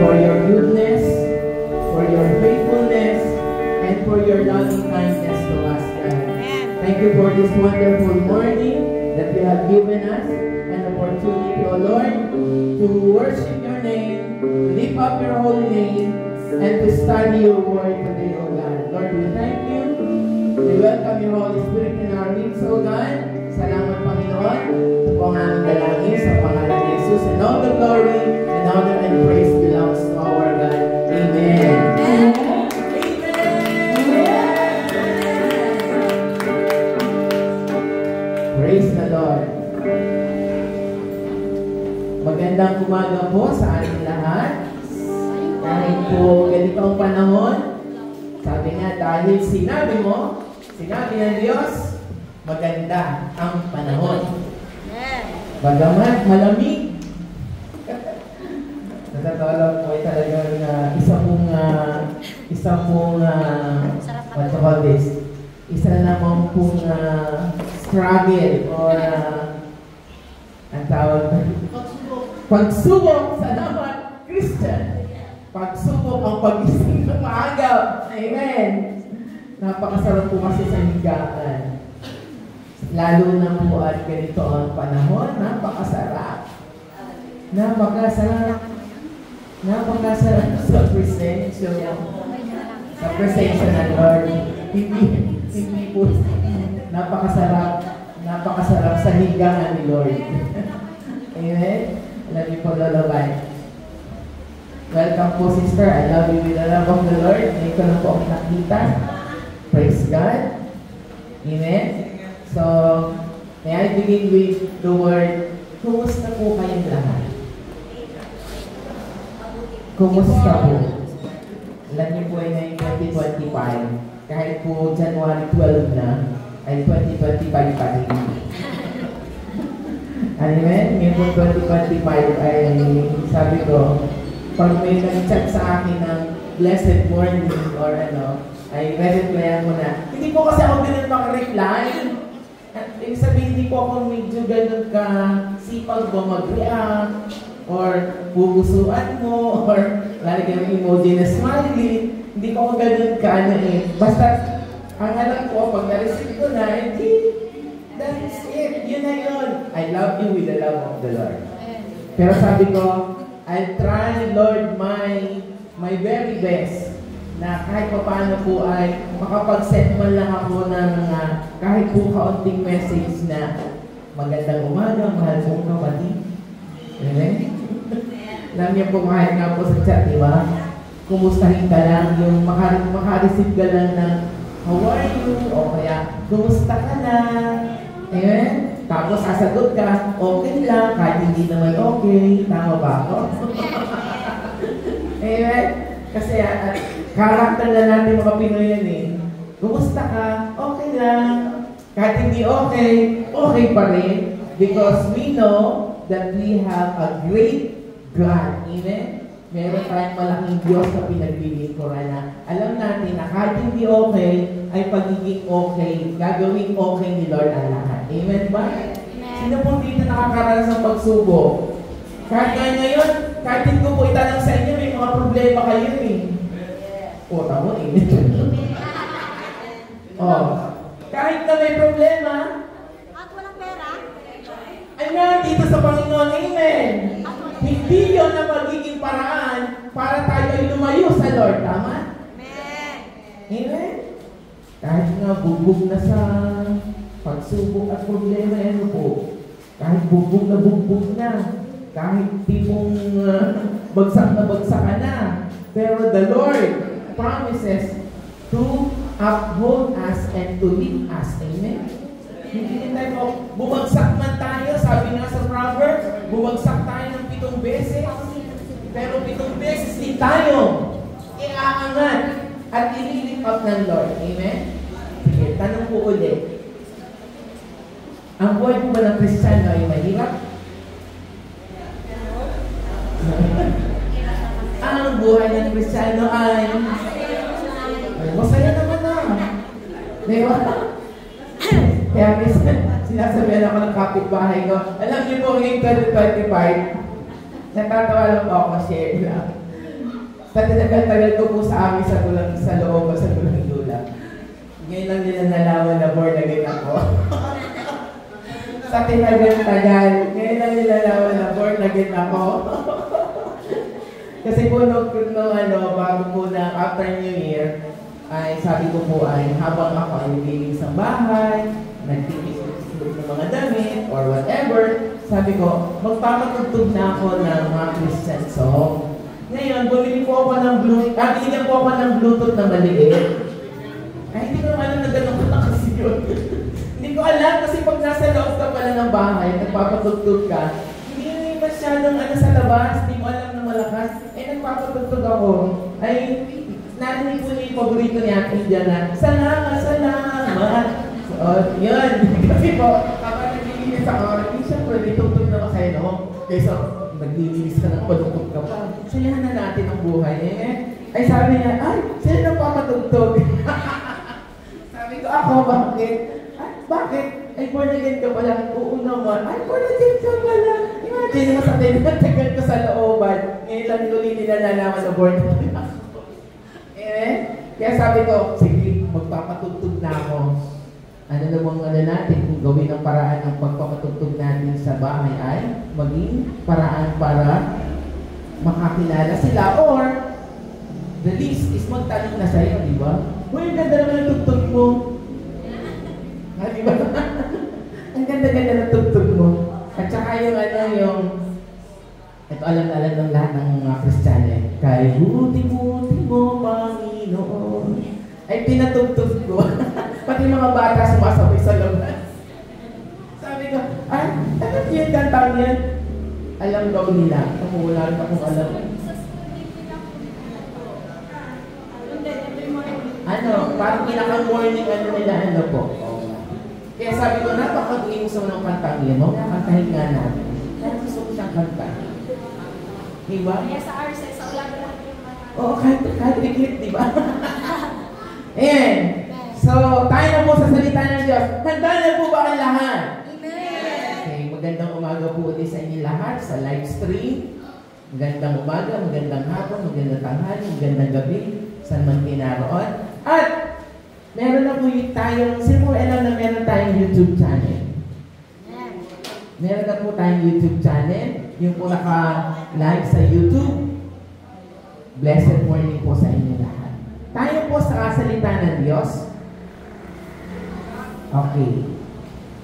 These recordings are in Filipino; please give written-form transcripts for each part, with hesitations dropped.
for your goodness, for your faithfulness, and for your loving kindness to us, God. Thank you for this wonderful morning that you have given us, an opportunity, O Lord, to worship your name, to lift up your holy name, and to study your word today, O God. Lord, we thank you. We welcome your Holy Spirit in our midst, O God. Salamat, Panginoon. Ito po ang aming dalangin sa pangalan ni Jesus. And all the glory and honor and praise belongs to our God. Amen. Amen. Praise the Lord. Magandang umaga po sa ating lahat. Kahit po ganito ang panahon, sabi nga dahil sinabi ng Diyos, maganda ang panahon. Bagamat malamig. Natatawa ko ay talagang isa namang pong struggle or ang tawag pagsubok sa dapat Christian. Pagsubok ang pagising ng maaga. Amen. Napakasarap po kasi sa higaan. Lalo na po at ganito ang panahon, napakasarap. Napakasarap sa presensya. Sa presensya ng Lord. Hindi po. Napakasarap sa higaan ni Lord. Amen. Love you po, Lolobay. Welcome po, sister. I love you with the love of the Lord. Ngayon ko lang po ang nakita. Praise God. Amen. So, may I begin with the word, kumusta po kayong lahat? Kumusta po? Alam niyo po ay ngayong 2025. Kahit po January 12 na, ay 2025 pa rin. Amen? Ngayon po 2025 ay sabi ko, pag may nag-chat sa akin ng blessed morning or ay re-replyan mo na. Hindi po kasi ako ganun maka-reply. At ibig sabihin, hindi po ako medyo ganun ka sipag ba mag-react or pupusuan mo or lalagyan ng emoji na smiley. Hindi po ako ganun ka Basta, ang alam ko, pag na-receive ko na, that is it. Yun na yun. I love you with the love of the Lord. Pero sabi ko, I'll try, Lord, my very best na kahit pa paano po ay makapag-send man lang ako ng kahit po kaunting message na magandang umaga, mahal kong kapatid. Amen? Alam niyo po kahit nga po sa chat, di ba? Kumustahin ka lang, yung makareceive ka lang ng how are you? O kaya, kumusta ka na? Amen? Tapos sasagot ka, okay lang, kahit hindi naman okay. Tama ba ako? Amen? Kasi karakter na natin mga Pinoy yan Kumusta ka? Okay lang. Kahit hindi okay, okay pa rin. Because we know that we have a great God. Amen? Meron tayong malaking Diyos na pinaglilingkuran na alam natin na kahit hindi okay, ay pagiging okay, gagawing okay ni Lord ang lahat. Amen ba? Amen. Sino po dito nakakaranas ng pagsubok? Kahit ngayon, kahit hindi ko po itanong sa inyo, may mga problema kayo Puta mo kahit na may problema, at walang pera, ay nandito sa Panginoon. Amen. Hindi yun ang magiging paraan para tayo ay lumayo sa Lord. Tama? Amen. Amen. Kahit nga bugbog na sa pagsubok at problema, kahit bugbog na, kahit tipong bagsak ka na. Pero the Lord promises to uphold us and to lead us. Amen? Hindi tayo bumagsak man tayo, sabi nga sa Proverbs, bumagsak tayo ng 7 beses, pero 7 beses din tayo iaangat at ililift up ng Lord. Amen? Sige, tanong po ulit. Ang buhay po ba ng Kristiyano ay mahirap? Ang buhay ng Kristiyano ay masaya naman na. Diba? Kaya sinasabihan ako ng kapitbahay ko, alam niyo po ngayong 2025, natatawa lang po ako, share lang. Sa tinagal-tagal ko po sa amin sa loob o sa tulang dula. Ngayon lang nila nalaman na born again ako. Sa tinagal-tagal, ngayon lang nila nalaman na born again ako. Kasi po bago po na after New Year, ay sabi ko po ay habang ako ay nililis sa bahay, nagtitislog ng mga damit, or whatever, sabi ko, magpapatugtog na ako ng mga Christian song. Ngayon, bumili po ako ng binigyan po ako ng Bluetooth na maliit. Ay, hindi ko alam na gano'n katakas yun. Hindi ko alam kasi pag nasa loob ka pala ng bahay, nagpapatugtog ka, hindi masyadong sa labas, hindi mo alam na malakas. Nagpapatugtog ako, ay narinig ko na yung paborito ni Ate India na, salamat, salamat. So, yun. Kasi po, kapag naglilinis ako, hindi siya pwede tugtog na masaya, no? Kaysa naglilinis ka ng patugtog ka pa. Sayahan na natin ang buhay. Ay sabi niya, ay, sino nagpapatugtog? Sabi ko, ako, bakit? Ay, bakit? Ay, born again ka pala. Oo naman. Ay, born again ka pala. Imagine mo sa tagal ko sa looban. Ngayon lang ulit nila nalaman na born again ako. Kaya sabi ko, sige, magpapatugtog na ako. Ano namang natin kung gawin ang paraan ng pagpapatugtog natin sa bahay ay maging paraan para makakilala sila or the least is magtanong na sa'yo, di ba? Uy, ang ganda naman ang tugtog mo. Ha, di ba? Ang ganda-ganda ng tugtog mo. At saka yung ito alam na alam ng lahat ng mga Kristiyano eh. Kay buti-buti mo, Panginoon. Ay, tinatugtog ko. Pati mga bata sumasabay sa labas. Sabi ko, ay, ano yung kantang yan? Alam daw nila. Kung wala rin akong alam. Parang pinaka-morning nila, po. Kaya sabi ko, napaka-guing gusto ng kantang yan. Kantahin nga natin. Kaya gusto ko siyang kantahin. Diba? Kaya sa RSS, sa ulang lahat yung mga... Oo, kahit dikit, diba? Ayan. So, tayo na po sa salita ng Diyos. Handa na po ba ang lahat? Amen! Okay, magandang umaga po ulit sa inyo lahat sa live stream. Magandang umaga, magandang hapon, magandang tanghali, magandang gabi, saan man kinaroon. At, meron na po tayong, sino alam na meron tayong YouTube channel? Meron na po tayong YouTube channel. Yung po naka-live sa YouTube. Blessed morning po sa inyo lahat. Tayo po sa kasalita ng Diyos. Okay.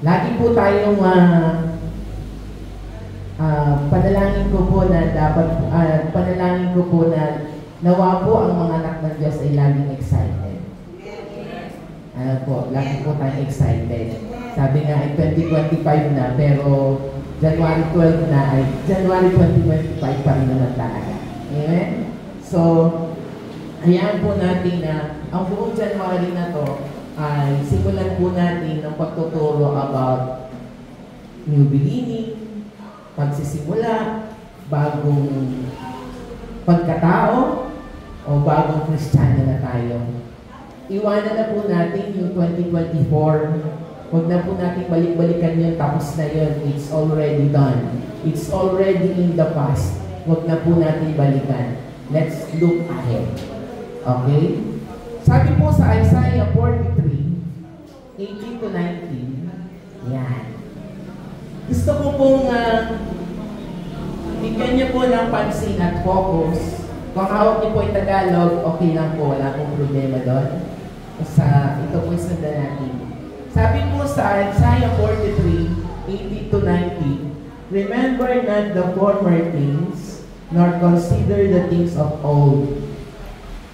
Lagi po tayong panalangin ko po na panalangin ko po na nawa po ang mga anak ng Diyos ay laging excited. Lagi po tayong excited. Sabi nga ay 2025 na, pero January 12 na ay January 2025 pa rin naman talaga. Amen? So, hayaan po natin na ang buong January na to ay simulan po natin ng pagtuturo about new beginning, pagsisimula, bagong pagkatao, o bagong Kristiyano na tayo. Iwanan na po natin yung 2024. Huwag na po natin balik-balikan yun, tapos na yun. It's already done. It's already in the past. Huwag na po natin balikan. Let's look ahead. Okay? Sabi po sa Isaiah 43, 18 to 19, yan. Gusto ko pong bigyan niyo po ng pansin at focus. Kung hawak niyo po yung Tagalog, okay lang po. Wala pong problema doon. Ito po yung sundan natin. Sabi po sa Isaiah 43, 18 to 19, remember not the former things, nor consider the things of old.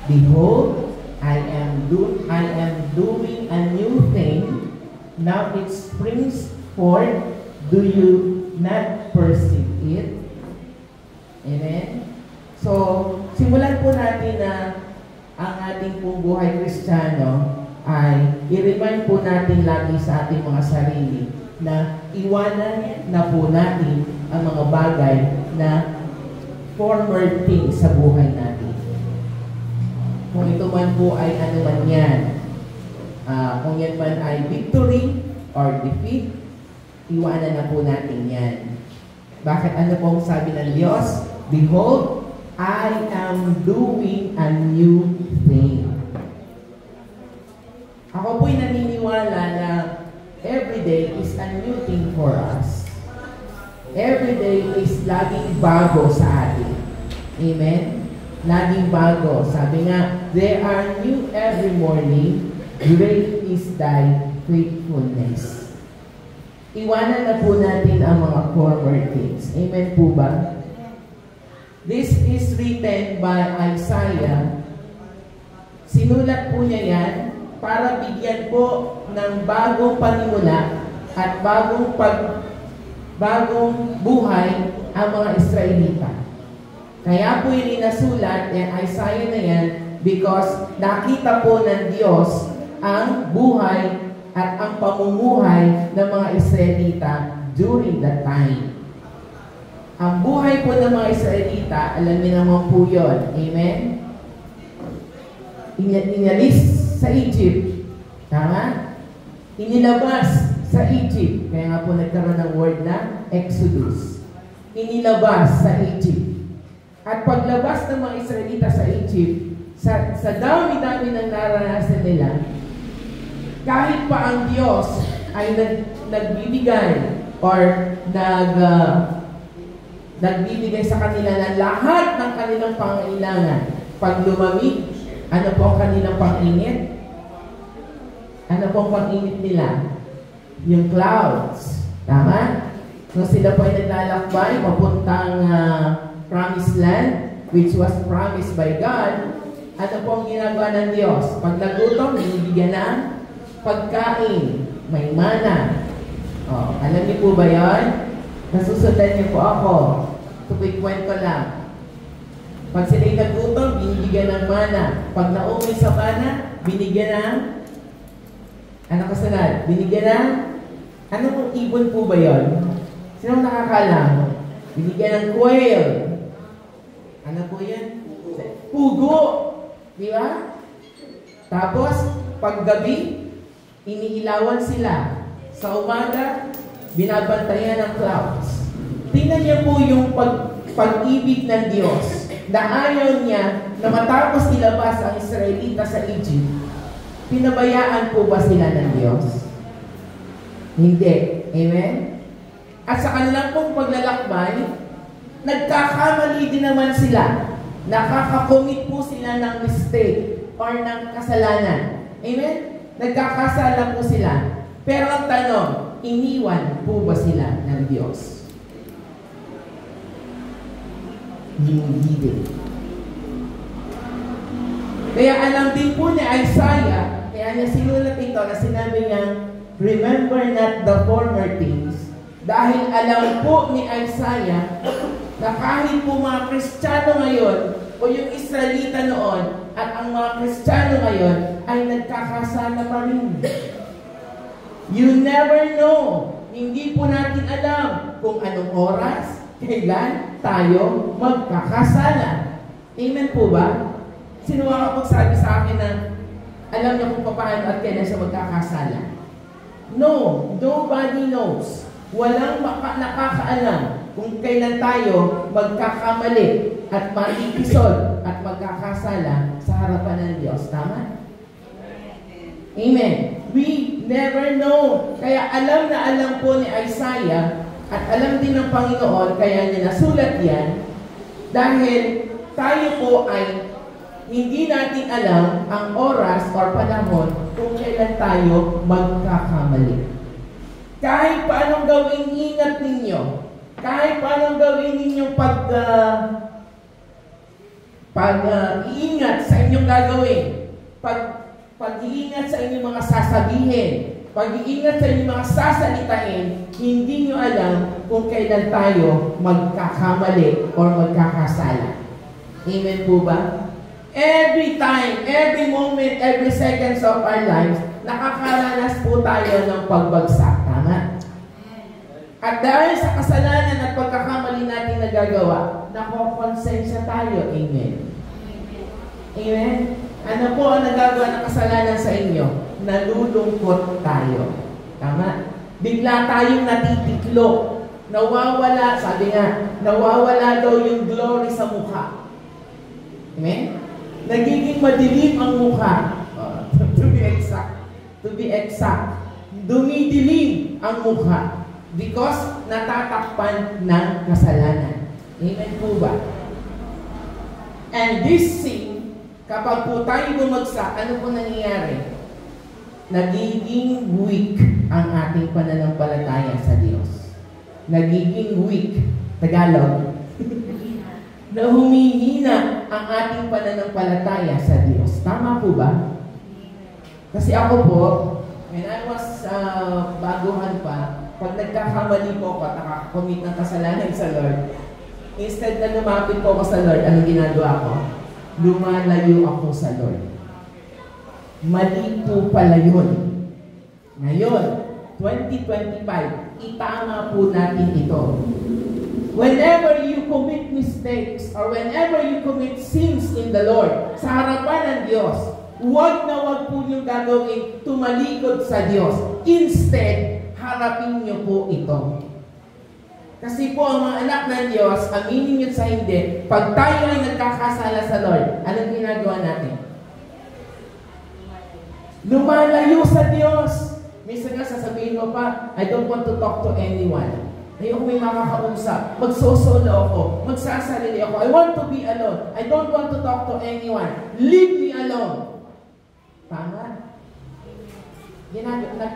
Behold, I am doing a new thing, now it springs forth, do you not perceive it? Amen? So, simulan po natin na ang ating pong buhay Kristiyano ay i-remind po natin lagi sa ating mga sarili na iwanan na po natin ang mga bagay na former things sa buhay natin. Kung ito man po ay ano man yan, kung yan man ay victory or defeat, iwanan na po natin yan. Bakit ano pong sabi ng Diyos? Behold, I am doing a new thing. Ako po'y naniniwala na every day is a new thing for us. Every day is laging bago sa atin. Amen? Laging bago. Sabi nga, they are new every morning. Great is thy faithfulness. Iwanan na po natin ang mga former things. Amen po ba? This is written by Isaiah. Sinulat po niya yan para bigyan po ng bagong panimula at bagong buhay ang mga Israelita. Kaya po yung inasulat yung Isaiah na yan because nakita po ng Diyos ang buhay at ang pamumuhay ng mga Israelita during that time. Ang buhay po ng mga Israelita, alam niyo naman po yun. Amen? Inalis sa Egypt. Tama? Inilabas sa Egypt. Kaya nga po nagkaroon ng word na Exodus. Inilabas sa Egypt. At paglabas ng mga Israelita sa Egypt, sa dami-dami ng naranasan nila, kahit pa ang Diyos ay nagbibigay or nagbibigay sa kanila ng lahat ng kanilang pangailangan. Pag lumamig, ano po ang kanilang panginit? Ano po ang panginit nila? Yung clouds. Tama? Nung sila po ay naglalakbay, papuntang promised land, which was promised by God, ano po ang ginagawa ng Diyos? Pag nagutom, binibigyan ng pagkain. May mana. Oh, alam niyo po ba yun? Nasusundan niyo po ako. Tuwing kwento lang. Pag sila'y nagutom, binibigyan ng mana. Pag naumay sa mana, binigyan ng ano kasunod? Binigyan ng anong ibon po ba yun? Sino nakakalam? Binigyan ng quail. Ano po yan? Pugo. Di ba? Tapos, paggabi, iniilawan sila. Sa umaga, binabantayan ng clouds. Tingnan niyo po yung pag-ibig ng Diyos na ayaw niya na matapos ilabas ang Israelita sa Egypt. Pinabayaan po ba sila ng Diyos? Hindi. Amen? At sa kanilang pong paglalakbay, nagkakamali din naman sila. Nakakakomit po sila ng mistake or ng kasalanan. Amen? Nagkakasala po sila. Pero ang tanong, iniwan po ba sila ng Diyos? Hindi din. Kaya alam din po ni Isaiah, kaya niya sinulat ito na sinabi niya, remember not the former things. Dahil alam po ni Isaiah na kahit po mga Kristiyano ngayon o yung Israelita noon at ang mga Kristiyano ngayon ay nagkakasala pa rin. You never know. Hindi po natin alam kung anong oras, kailan tayo magkakasala. Amen po ba? Sino ang magsabi sa akin na alam niya kung paano at kailan siya magkakasala? No, nobody knows. Walang nakakaalam kung kailan tayo magkakamali at maipisod at magkakasala sa harapan ng Diyos. Tama? Amen. We never know. Kaya alam na alam po ni Isaiah at alam din ng Panginoon, kaya niya nasulat yan, dahil tayo po ay hindi natin alam ang oras o panahon kung kailan tayo magkakamali. Kahit paanong gawin, ingat ninyo. Kahit paanong gawin ninyong pag-iingat sa inyong gagawin. Pag-iingat sa inyong mga sasabihin. Pag-iingat sa inyong mga sasalitain, hindi nyo alam kung kailan tayo magkakamali or magkakasala. Amen po ba? Every time, every moment, every seconds of our lives, nakakaranas po tayo ng pagbagsak. Tama? At dahil sa kasalanan at pagkakamali natin nagagawa, nakokonsensya tayo. Amen. Amen? Ano po ang nagagawa ng kasalanan sa inyo? Nalulungkot tayo. Tama? Bigla tayong natitiklo. Nawawala, sabi nga, nawawala daw yung glory sa mukha. Amen? Nagiging madilim ang mukha. To be exact. Dumidilim ang mukha because natatakpan ng kasalanan. Amen po ba? And this sin, kapag po tayo bumagsak, ano po nangyayari? Nagiging weak ang ating pananampalataya sa Diyos. Nagiging weak. Tagalog. Na humihina ang ating pananampalataya sa Diyos. Tama po ba? Kasi ako po, when I was baguhan pa, pag nagkakamali po ako at nakakomit ng kasalanan sa Lord, instead na lumapit po ako sa Lord, anong ginagawa ko? Lumalayo ako sa Lord. Mali po pala yun. Ngayon, 2025, itama po natin ito. Whenever you commit mistakes or whenever you commit sins in the Lord, sa harapan ng Diyos, huwag na huwag po niyong gagawin tumalikod sa Diyos. Instead, harapin niyo po ito. Kasi po ang mga anak ng Diyos, aminin niyo sa hindi, pag tayo ay nagkakasala sa Lord, anong ginagawa natin? Lumalayo sa Diyos. Minsan nga sasabihin mo pa, I don't want to talk to anyone. Ayoko may makakausap. Magsosolo ako. Magsasarili ako. I want to be alone. I don't want to talk to anyone. Leave me alone. Tama?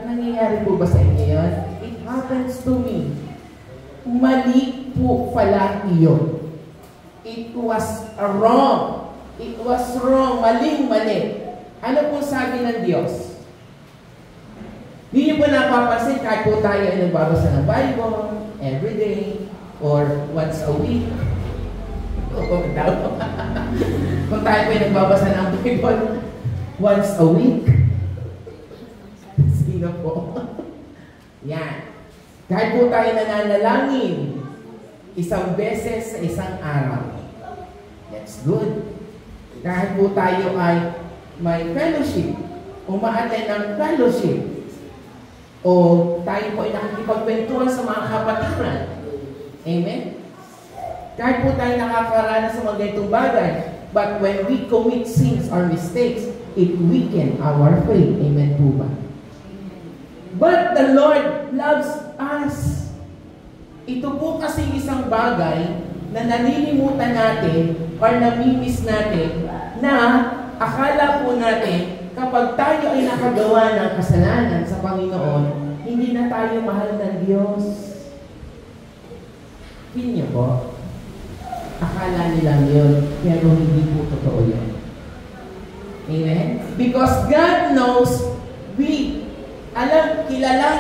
Nangyayari po ba sa inyo yun? It happens to me. Mali po pala iyon. It was wrong. It was wrong. Maling-mali. Ano po sabi ng Diyos? Hindi niyo po napapansin kahit po tayo ay nagbabasa ng Bible every day or once a week. Kung tayo po ay nagbabasa ng Bible once a week. Sino po? Yan. Kahit po tayo nananalangin isang beses sa isang araw. That's good. Kahit po tayo ay may fellowship, umaattend ng fellowship, o tayo po ay nakikipagkwentuhan sa mga kapatiran. Amen? Kahit po tayo nakakaranas sa mga ganitong bagay, but when we commit sins or mistakes, it weaken our faith. Amen po ba? But the Lord loves us. Ito po kasi isang bagay na nalilimutan natin or namimiss natin na akala po natin, kapag tayo ay nakagawa ng kasalanan sa Panginoon, hindi na tayo mahal ng Diyos. Feel niyo po? Akala nilang yun, pero hindi po totoo yun. Amen? Because God knows,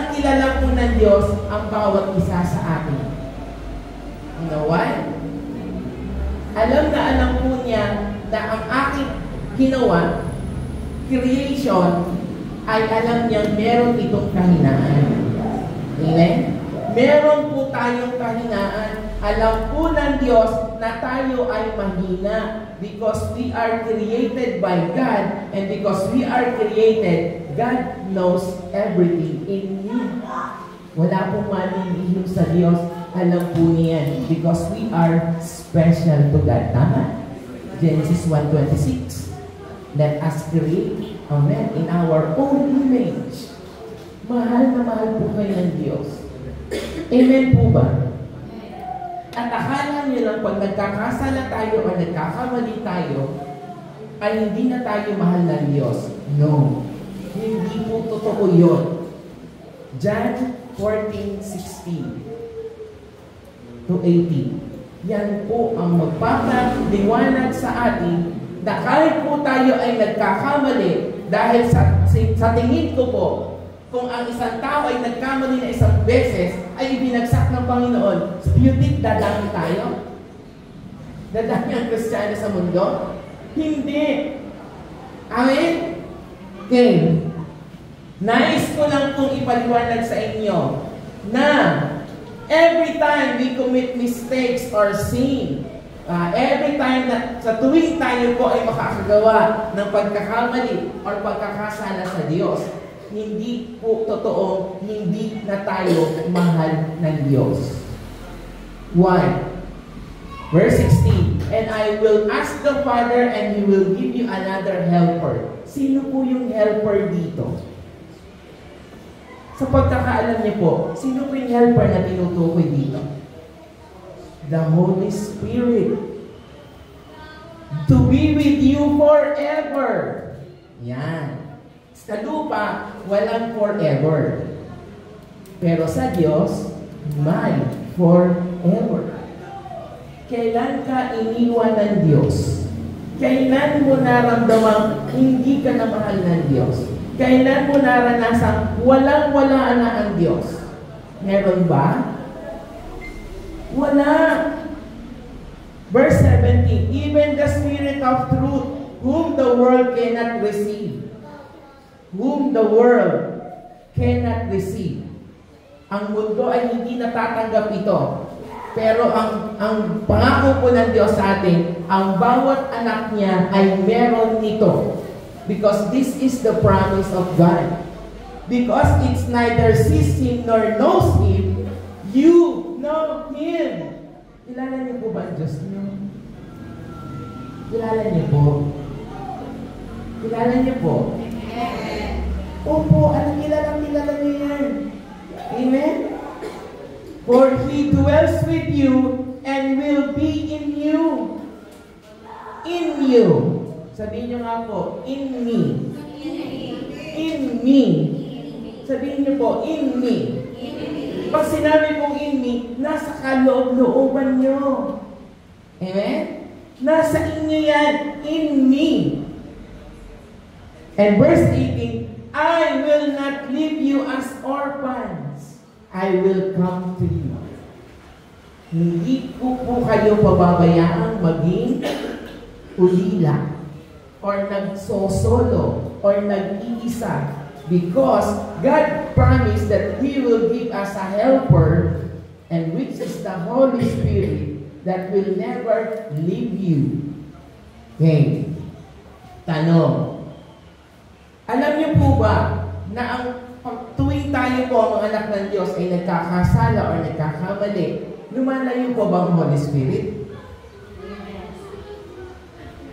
kilala po ng Diyos ang bawat isa sa atin. You know why? Alam po niya na ang aking ginawa, creation, ay alam niya meron itong kahinaan. Amen? Meron po tayong kahinaan. Alam po ng Diyos na tayo ay mahina because we are created by God, and because we are created, God knows everything in you. Wala pong malilihim sa Diyos. Alam po niya because we are special to God. Tama? Genesis 1:26. Let us create, amen, in our own image. Mahal na mahal po kayo ng Diyos. Amen po ba? At akala niyo lang pag nagkakasala tayo o nagkakamali tayo, ay hindi na tayo mahal ng Diyos. No. Hindi po totoo yun. John 14:16 to 18. Yan po ang magpapaliwanag sa atin na kahit po tayo ay nagkakamali dahil sa tingin ko po, kung ang isang tao ay nagkamali na isang beses, ay ibinagsak ng Panginoon, so you think dadami tayo? Dadami ang Kristiyano sa mundo? Hindi. Amen? Okay. Nais ko lang pong ipaliwanag sa inyo na every time we commit mistakes or sin, every time na sa tuwing tayo po ay makakagawa ng pagkakamali or pagkakasala sa Diyos, hindi po totoo, hindi na tayo mahal ng Diyos. Why? Verse 16, and I will ask the Father and He will give you another helper. Sino po yung helper dito? Sa pagkakaalam niyo po, sino po yung helper na tinutukoy dito? The Holy Spirit. To be with you forever. Yan. Sa lupa, walang forever. Pero sa Diyos, may forever. Kailan ka iniwan ng Diyos? Kailan mo naramdamang hindi ka na mahal ng Diyos? Kailan mo naranasang walang-wala na ang Diyos? Meron ba? Wala. Verse 17, even the Spirit of truth, whom the world cannot receive. Whom the world cannot receive. Ang mundo ay hindi natatanggap ito. Pero ang pangako po ng Diyos sa atin, ang bawat anak niya ay meron nito. Because this is the promise of God. Because it's neither sees Him nor knows Him, you know Him. Kilala niyo po ba ang Diyos niyo? Kilala niyo po? Kilala niyo po? Opo, kilala niyo yan. Amen? For He dwells with you and will be in you. In you. Sabihin niyo nga po, in me. In me. Sabihin niyo po, in me. Pag sinabi kong in me, nasa kaloob-looban niyo. Amen? Nasa inyo yan, in me. And verse 18, I will not leave you as orphans. I will come to you. Hindi ko po kayo pababayaang maging ulila or nagsosolo or nag-iisa, because God promised that He will give us a helper, and which is the Holy Spirit, that will never leave you. Okay. Tanong. Alam niyo po ba na ang tuwing tayo po mga anak ng Diyos ay nagkakasala o nagkakamali, lumalayo po ba ang Holy Spirit?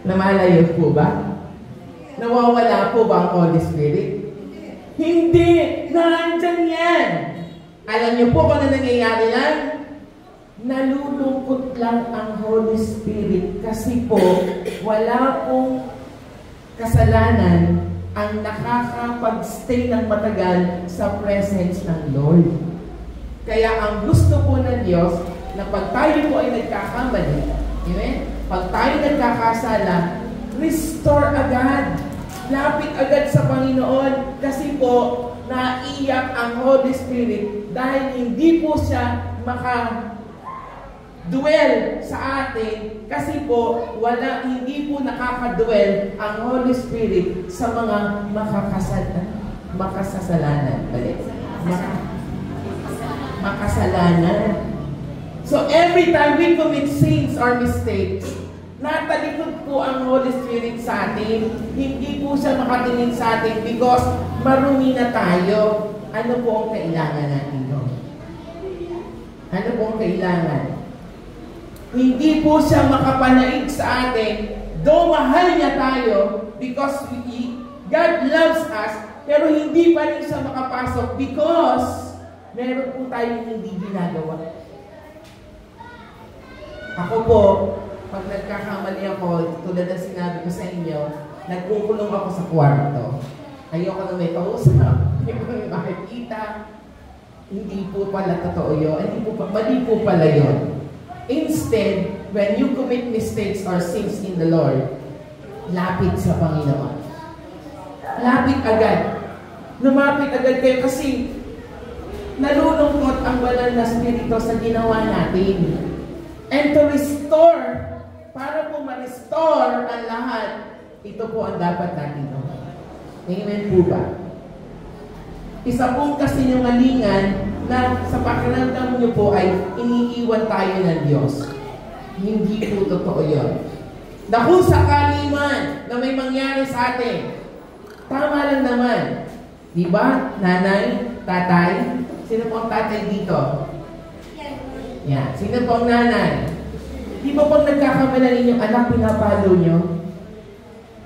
Lumalayo po ba? Nawawala po ba ang Holy Spirit? Hindi! Nandyan yan! Alam niyo po kung ano nangyayari lang? Nalulungkot lang ang Holy Spirit kasi po wala pong kasalanan ang nakakapag-stay ng matagal sa presence ng Lord. Kaya ang gusto po ng Diyos na pag tayo po ay nagkakamali, amen? Pag tayo nagkakasala, restore agad. Lapit agad sa Panginoon kasi po naiyak ang Holy Spirit dahil hindi po siya maka-dwell sa atin kasi po hindi po nakaka-dwell ang Holy Spirit sa mga makasalanan. Makasalanan. So every time we commit sins or mistakes, natalikod po ang Holy Spirit sa atin. Hindi po siya makatingin sa atin because marumi na tayo. Ano po ang kailangan natin doon? Ano po ang kailangan? Hindi po siya makapanaig sa atin, though mahal niya tayo, because God loves us, pero hindi pa rin siya makapasok because meron po tayong hindi ginagawa. Ako po, pag nagkakamali ako, tulad ng sinabi ko sa inyo, nagkukulong ako sa kwarto. Ayoko na may kausap, ayoko na may makikita. Hindi po pala totoo yun. Mali po pala yun. Instead, when you commit mistakes or sins in the Lord, lapit sa Panginoon. Lapit agad. Lumapit agad kayo kasi nalulungkot ang banal na spirito sa ginawa natin. And to restore, para po ma-restore ang lahat, ito po ang dapat natin gawin. Amen po ba? Isa pong kasinungalingan na sa pakiramdam niyo po ay iniiwan tayo ng Diyos. Hindi po totoo yun. Na kung sakali man na may mangyari sa atin, tama lang naman. Diba? Nanay, tatay, sino po ang tatay dito? Yan. Sino po ang nanay? Di ba pag nagkakamala ninyong anak, pinapalo nyo?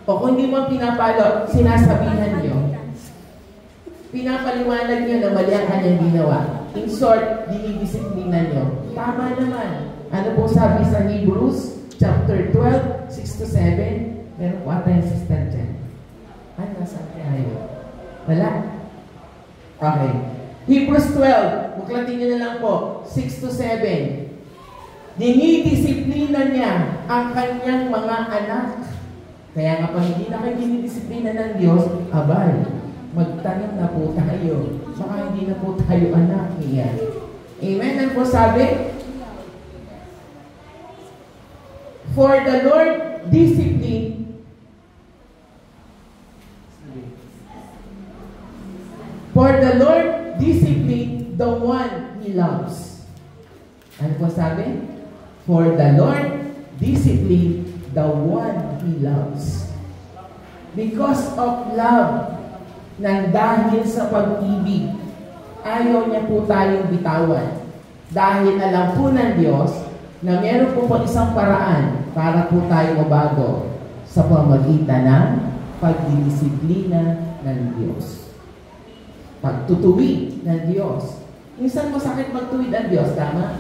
O kung hindi mo pinapalo, sinasabihan nyo. Pinapaliwanag nyo na mali ang kanyang ginawa. In short, dinidisiplina nyo. Tama naman. Ano po sabi sa Hebrews chapter 12, 6-7? Meron po ata yung sister dyan. Nasaan kaya? Wala? Okay. Hebrews 12, buklatin nyo na lang po, 6-7. Dinidisiplina niya ang kanyang mga anak. Kaya nga pag hindi na kayo dinidisiplina ng Diyos, abay, magtanong na po tayo. Baka hindi na po tayo anak niya. Amen? Ano po sabi? For the Lord discipline the one He loves. Ano po sabi? For the Lord discipline the one He loves. Because of love, nang dahil sa pag-ibig, ayaw niya po tayong bitawan. Dahil alam po ng Diyos na meron po isang paraan para po tayo mabago sa pamagitan ng pagdidisiplina ng Diyos. Pagtutuwid ng Diyos. Minsan masakit magtuwid ang Diyos, tama?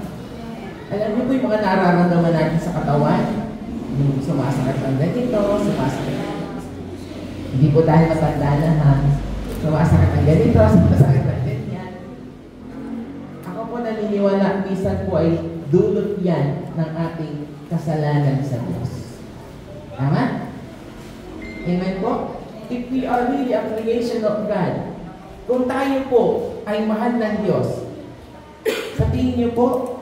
Alam niyo po yung mga nararamdaman natin sa katawan? Yung sumasakit ang ganito, sumasakit. Hindi po dahil matanda na ha. Sumasakit ang ganito, sumasakit ang ganyan. Ako po naniniwala, minsan po ay dulot yan ng ating kasalanan sa Diyos. Tama? Amen po? If we are really a creation of God, kung tayo po ay mahal ng Diyos, sa tingin niyo po,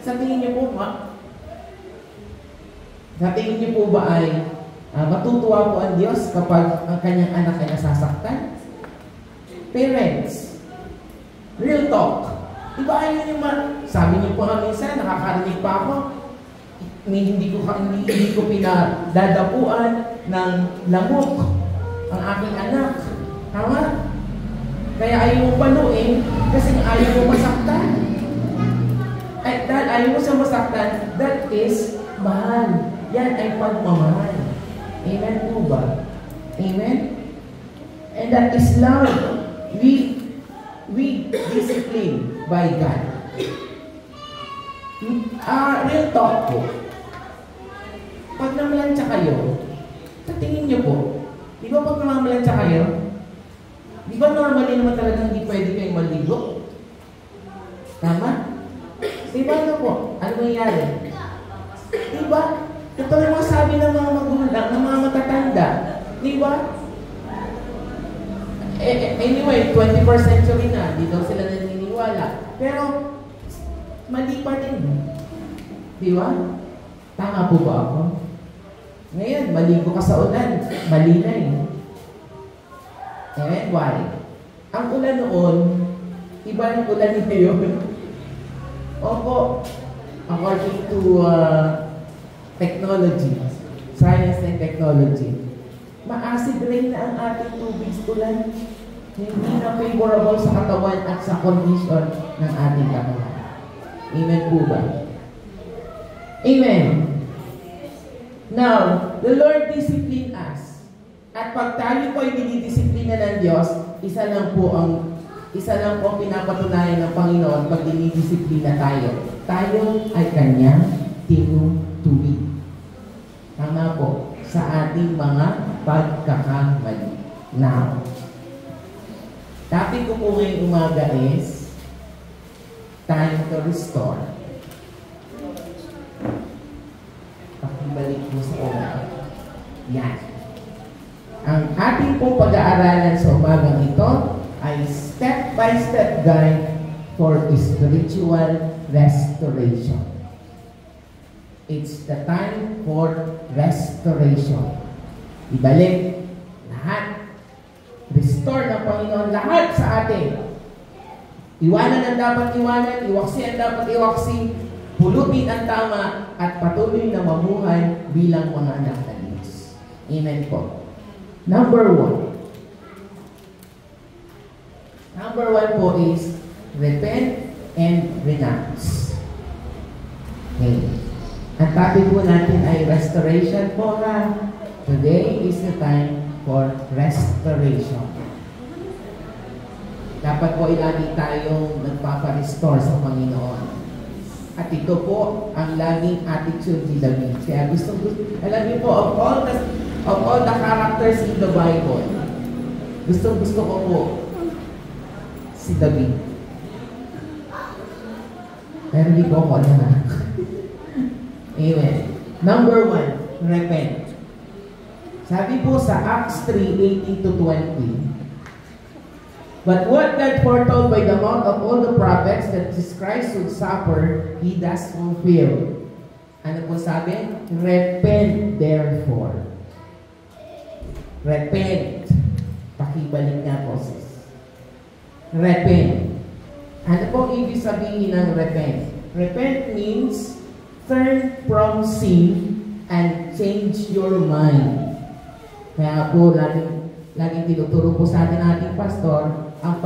sa tingin niyo po ba ay matutuwa po ang Diyos kapag ang kanyang anak ay nasasaktan? Parents, real talk. Diba ayaw niyo sabi niyo po nga minsan, nakakarinig pa ako, hindi ko pinadadapuan ng lamok ang aking anak. Tama? Kaya ayaw mo paluin kasi ayaw mo masaktan. At dahil ayaw mo sa masaktan, that is mahal. Yan ay pagmamahal. Amen po ba? Amen? And that is love. We discipline by God. Real talk po. Pag namalansya kayo, sa tingin niyo po, di ba pag namalansya kayo, di ba normally naman talagang hindi pwede kayong maligo? Tama? Di ba ano po? Ano nangyari? Di ba? Ito yung mga sabi ng mga magulang, ng mga matatanda. Di ba? Anyway, 21st century na, di daw sila naniniwala. Pero, mali pa din. Di ba? Tama po ba ako? Ngayon, maligo ka sa ulan. Mali na eh. Amen? Why? Ang ulan noon, iba yung ulan ngayon. Opo, according to technology, science and technology, ma-acid rain na ang ating tubig ulan. Hindi na favorable sa katawan at sa condition ng ating katawan. Amen po ba? Amen. Now, the Lord discipline us. At pag tayo po ay dinidisiplina ng Diyos, isa lang po ang pinapatunayan ng Panginoon pag dinidisiplina tayo. Tayo ay Kanyang tinutuwid. Tama po, sa ating mga pagkakamali. Now, topic ko po ngayong umaga is time to restore. Pakibalik po sa umaga. Yan. Ang ating pong pag-aaralan sa umagang ito ay step-by-step guide for spiritual restoration. It's the time for restoration. Ibalik lahat. Restore ng Panginoon lahat sa atin. Iwanan ang dapat iwanan, iwaksi ang dapat iwaksi, pulutin ang tama, at patuloy na mamuhay bilang mga anak ng Diyos. Amen po. Number one po is repent and renounce. Okay. Ang topic po natin ay restoration po ha. Today is the time for restoration. Dapat po lagi tayong nagpapa-restore sa Panginoon. At ito po ang laging attitude ni David. Kaya alam niyo po, of all the characters in the Bible, gusto ko po si David. Pero hindi ko ako na. Amen. Number 1, repent. Sabi po sa Acts 3:18-20, but what God foretold by the mouth of all the prophets that Jesus Christ would suffer, He does fulfill. Ano po sabi? Repent therefore. Repent. Pakibalik nga po sis. Repent. Ano po ibig sabihin ng repent? Repent means turn from sin and change your mind. Kaya po, laging tinuturo po sa atin ating pastor, ang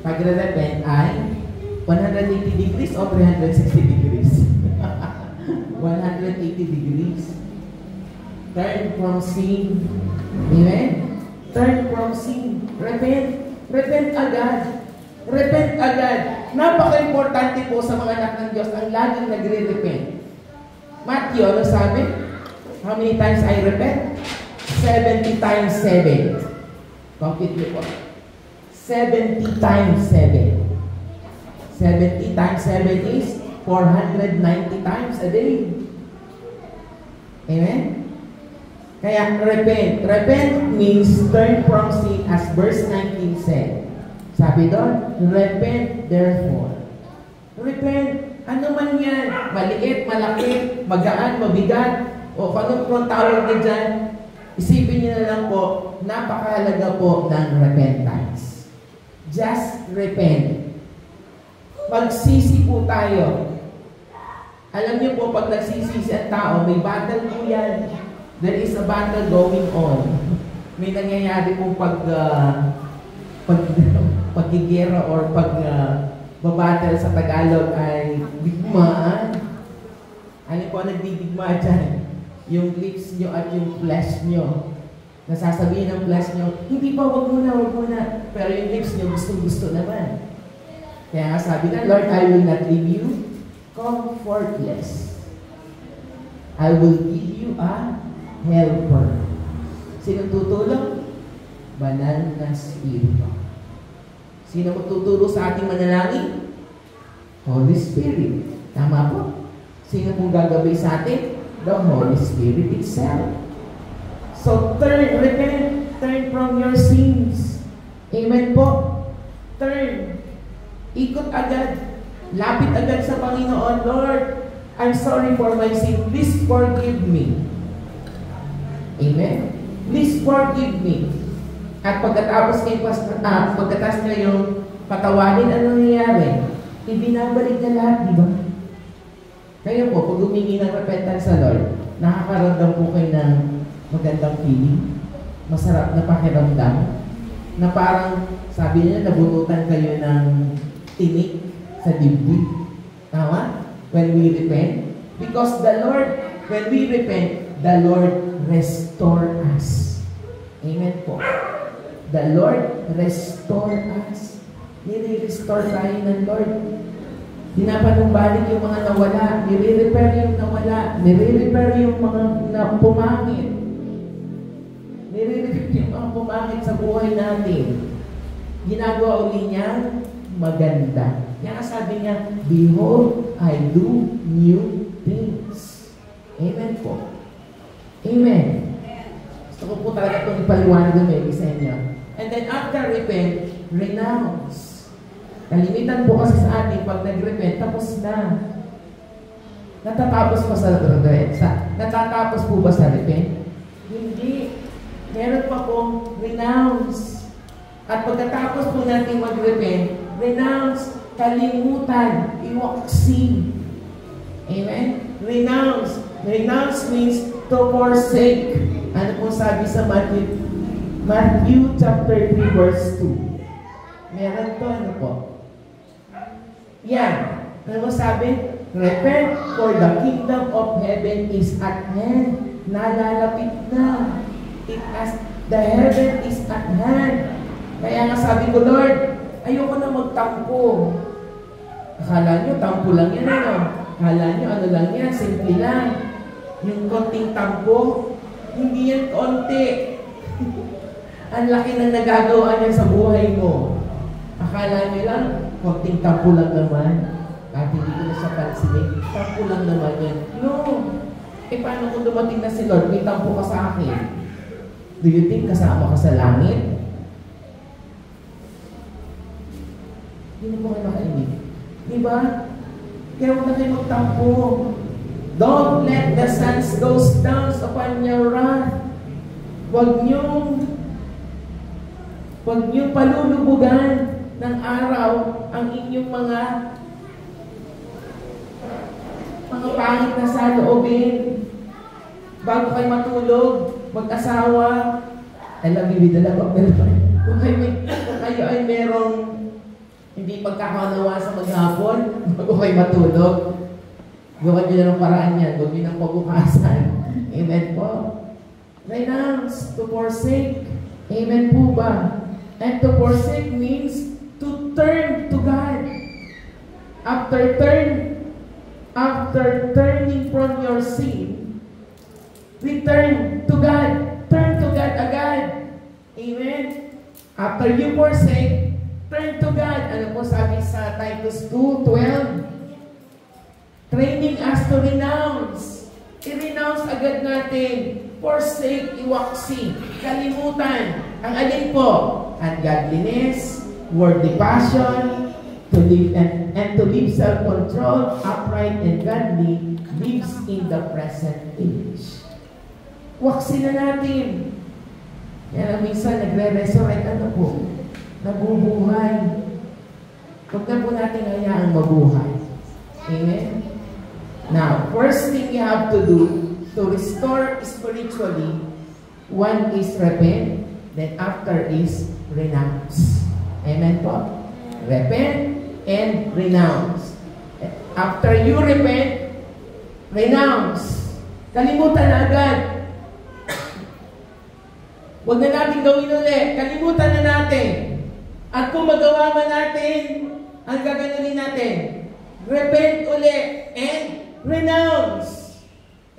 pagre-repent ay 180 degrees o 360 degrees? 180 degrees. Turn from sin. Amen? Turn from sin. Repent. Repent agad. Repent agad. Napaka-importante po sa mga anak ng Diyos ang laging nagre-repent. Matthew, ano sabi? How many times I repent? 70 times 7. Complete niyo po. 70 times 7. 70 times 7 is 490 times a day. Amen? Kaya repent. Repent means turn from sin as verse 19 said. Sabi doon, repent therefore. Repent. Ano man yan? Maliit, malaki, magaan, mabigat, o kung anong tawag na dyan, isipin niyo na lang po, napakahalaga po ng repentance. Just repent. Magsisi po tayo. Alam niyo po, pag nagsisisi ang tao, may battle po yan. There is a battle going on. May nangyayari po paggigera or babattle sa Tagalog ay digmaan. Ano po ang nagdidigma dyan? Yung lips nyo at yung flesh nyo. Nasasabihin ng flesh nyo, hindi pa, wag muna. Pero yung lips nyo, gusto naman. Kaya nga sabi na, Lord, I will not leave you comfortless. I will give you a helper. Sino tutulong? Banal na Espiritu. Sino magtuturo sa ating manalangin? Holy Spirit. Tama po? Sino pong gagabay sa atin? The Holy Spirit itself. So, repent, turn from your sins. Amen po? Turn. Ikot agad. Lapit agad sa Panginoon. Lord, I'm sorry for my sin. Please forgive me. Amen? Please forgive me. At pagkatapos niya yung patawarin, ano nangyayari? Ibinabalik na lahat, di ba? Kaya po, pag humingi ng repentance sa Lord, nakakaramdam po kayo ng magandang feeling, masarap na pakiramdam, na parang, sabi niya, nabunutan kayo ng tinik sa dibdib. Tama? When we repent. Because the Lord, when we repent, the Lord restore us. Amen po. The Lord restore us. Nire-restore tayo ng Lord. Dinapanumbalik yung mga nawala. Nire-repair yung nawala. Nire-repair yung mga pumangit. Nire-repair yung mga pumangit sa buhay natin. Ginagawa uli niya maganda. Kaya sabi niya, behold, I do new things. Amen po. Amen. Gusto ko po talaga itong ipaliwanag na may isa niya. And then after repent, renounce. Kalimitan po kasi sa atin, pag nag-repent, tapos na. Natatapos pa sa repent? Natatapos po ba sa repent? Hindi. Meron pa pong renounce. At pagkatapos po natin mag-repent, renounce, kalimutan, iwaksi. Amen? Renounce. Renounce means to forsake. Ano po sabi sa Matthew chapter 3 verse 2. Meron to, ano po? Yan. Ano mo sabi? Repent, for the kingdom of heaven is at hand. Nalalapit na. The heaven is at hand. Kaya nga sabi ko, Lord, ayoko na magtampo. Akala nyo, tampo lang yan, ano? Akala nyo, ano lang yan, simple lang. Yung konting tampo, hindi yan konti. Ang laki ng nagagawa niya sa buhay mo. Akala nyo lang, konting tampo lang naman. At hindi ko na siya pansinin. Tampo lang naman yan. No. Paano kung dumating na si Lord, may tampo ka sa akin? Do you think kasama ka sa langit? Hindi mo kayo makainig. Diba? Kaya huwag na kayo magtampo. Don't let the sun go down upon your wrath. Huwag niyong palulubugan ng araw ang inyong mga pangit na saloobin. Bago kayo matulog, mag-asawa, alam mo, kung kayo ay merong hindi pagkakaunawa sa maghapon, bago kayo matulog, gawin nyo na ng paraan yan, huwag nyo ng pagbukasan. Amen po. Renounce, to forsake. Amen po ba? And to forsake means to turn to God. After turning from your sin, return to God. Turn to God agad. Amen? After you forsake, turn to God. Ano po sabi sa Titus 2:12? Training us to renounce. I-renounce agad natin. Forsake, iwaksi, kalimutan. Ang alin po? Ungodliness, worldly passion, to live and to live self-control, upright and godly, lives in the present age. Waksi na natin. Yan ang minsan nagre-resurrect, ano po? Nabubuhay. Huwag na po natin hayaang mabuhay. Amen? Now, first thing you have to do to restore spiritually, one is repent, then after is renounce. Amen po? Repent and renounce. After you repent, renounce. Kalimutan na agad. Huwag na natin gawin ulit. Kalimutan na natin. At kung magawa man natin, ang gaganunin natin, repent ulit and renounce.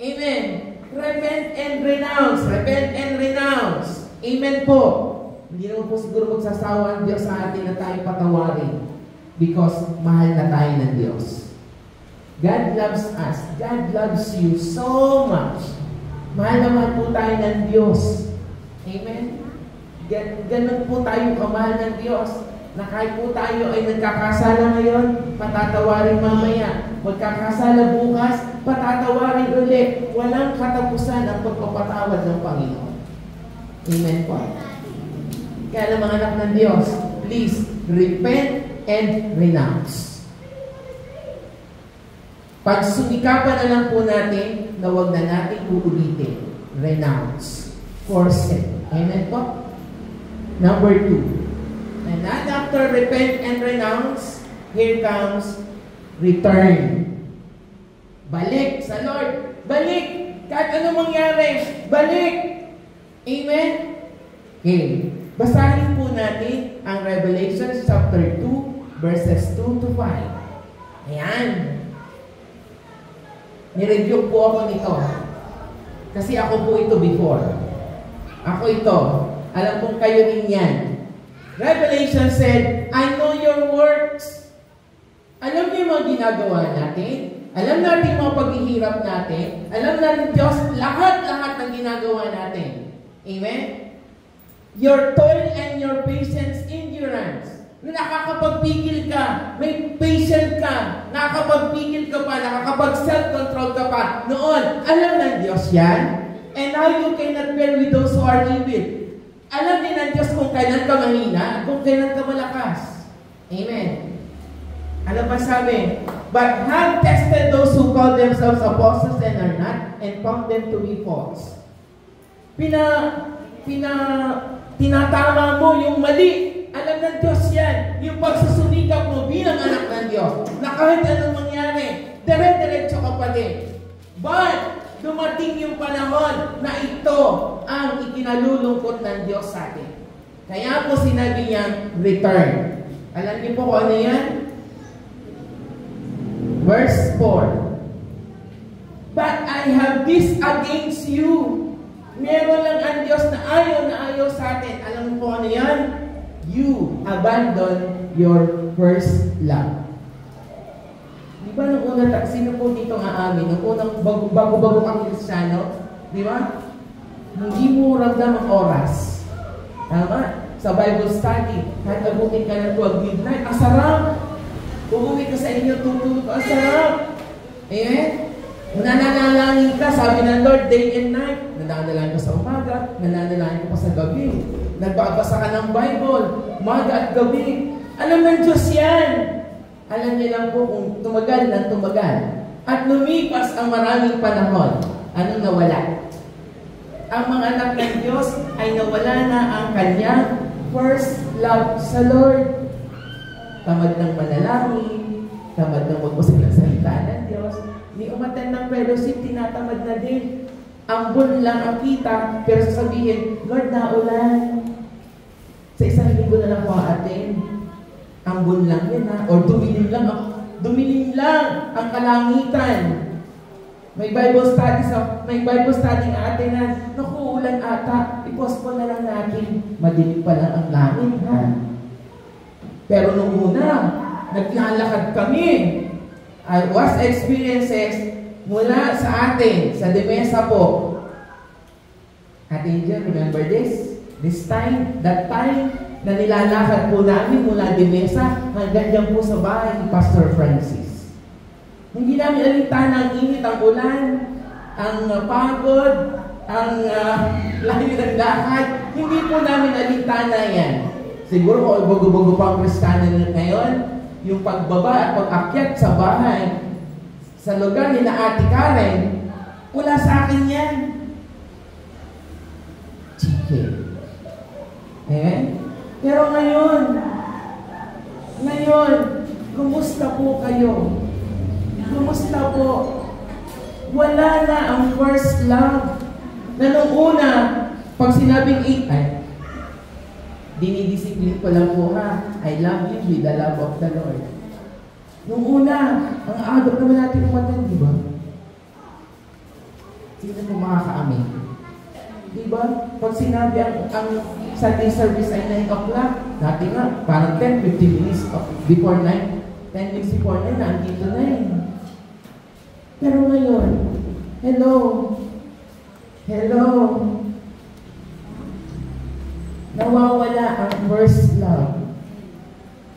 Amen. Repent and renounce. Repent and renounce. Amen po. Hindi naman po siguro magsasawa ang Diyos sa atin na tayo patawarin because mahal na tayo ng Diyos. God loves us. God loves you so much. Mahal naman po tayo ng Diyos. Amen? Ganun po tayo kamahal ng Diyos na kahit po tayo ay nagkakasala ngayon, patatawarin mamaya. Magkakasala bukas, patatawarin ulit. Walang katapusan ang pagpapatawad ng Panginoon. Amen po. Kaya ng mga anak ng Diyos, please, repent and renounce. Pag sumikapan na lang po natin, na huwag na natin uulitin. Renounce. Forsake. Amen po? Number 2. And then after repent and renounce, here comes return. Balik sa Lord. Balik! Kahit ano mangyari, balik! Amen? Okay. Basahin po natin ang Revelation chapter 2, verses 2 to 5. Ayan. Nireview po ako nito. Kasi ako po ito before. Ako ito. Alam kong kayo din yan. Revelation said, I know your works. Alam niyo yung mga ginagawa natin. Alam natin yung mga paghihirap natin. Alam natin Diyos, lahat-lahat ng ginagawa natin. Amen? Your toil and your patience, endurance. Nakakapagpigil ka, may patient ka, nakakapagpigil ka pa, nakakapag-self-control ka pa. Noon, alam ng Diyos yan. And now you cannot bear with those who are evil. Alam din ng Diyos kung kailan ka mahina, kung kailan ka malakas. Amen. Alam ba sabi? But have tested those who call themselves apostles and are not, and found them to be false. Tinatama mo yung mali. Alam ng Diyos yan. Yung pagsusumikap mo bilang anak ng Diyos. Na kahit anong mangyari, dire-diretso ka pa din. But, dumating yung panahon na ito ang ikinalulungkot ng Diyos sa atin. Kaya po sinabi niyang return. Alam niyo po kung ano yan? Verse 4. But I have this against you. Meron lang ang Diyos na ayaw sa atin. Alam mo po ano yan? You abandon your first love. Di ba nung unang, sino po dito aamin? Nung unang bago-bago kang Kristiyano, di ba? Hindi mo ramdam ang oras. Tama? Sa Bible study, kahit abutin ka ng 12 midnight, ang sarap! Uuwi ka sa inyo, tutulog, ang sarap! Amen? Nananalangin ka, sabi ng Lord, day and night. Nananalangin ka sa umaga, nananalangin ka pa sa gabi. Nagbabasa ka ng Bible, umaga at gabi. Alam ng Diyos yan! Alam niyo lang po kung tumagal ng tumagal. At lumipas ang maraming panahon. Anong nawala? Ang mga anak ng Diyos ay nawala na ang kanyang first love sa Lord. Tamad ng manalangin, tamad ng magbasa ng salita ng Diyos. Ni umaten ng fellowship, tinatamad na din. Ambon lang ang kita, pero sasabihin, Lord, naulan. Sa isang linggo na lang po atin. Ambon lang yun ha, or dumilim lang ang kalangitan. May Bible study nga atin na, naku, ulan ata, i-postpone na lang natin. Madilim pa lang ang langit ha. Pero nung una, naglalakad kami. I was experiences mula sa atin, sa Demesa po. Ate Angel, remember this? That time na nilalakad po namin mula Demesa hanggang dyan po sa bahay ni Pastor Francis. Hindi namin alintana ang init, ang ulan, ang pagod, ang layo ng lakad. Hindi po namin alintana yan. Siguro kung bago-bago pa ang Kristiyano ngayon, yung pagbaba at pag-akyat sa bahay, sa lugar ni na Ate Karen, wala sa akin yan. Chicken. Pero ngayon, kumusta po kayo? Kumusta po? Wala na ang first love. Na nung una, pag sinabing dinidisiplin ko lang po ha, I love you with the love of the Lord. Nung una, ang agap naman natin umatan, di ba? Sino po makakaamin? Di ba? Pag sinabi ang Sunday service ay 9 o'clock, dati nga, parang 10-15 minutes before 9, 10 minutes before 9, nandito na yun. Pero ngayon, hello, nawawala ang first love.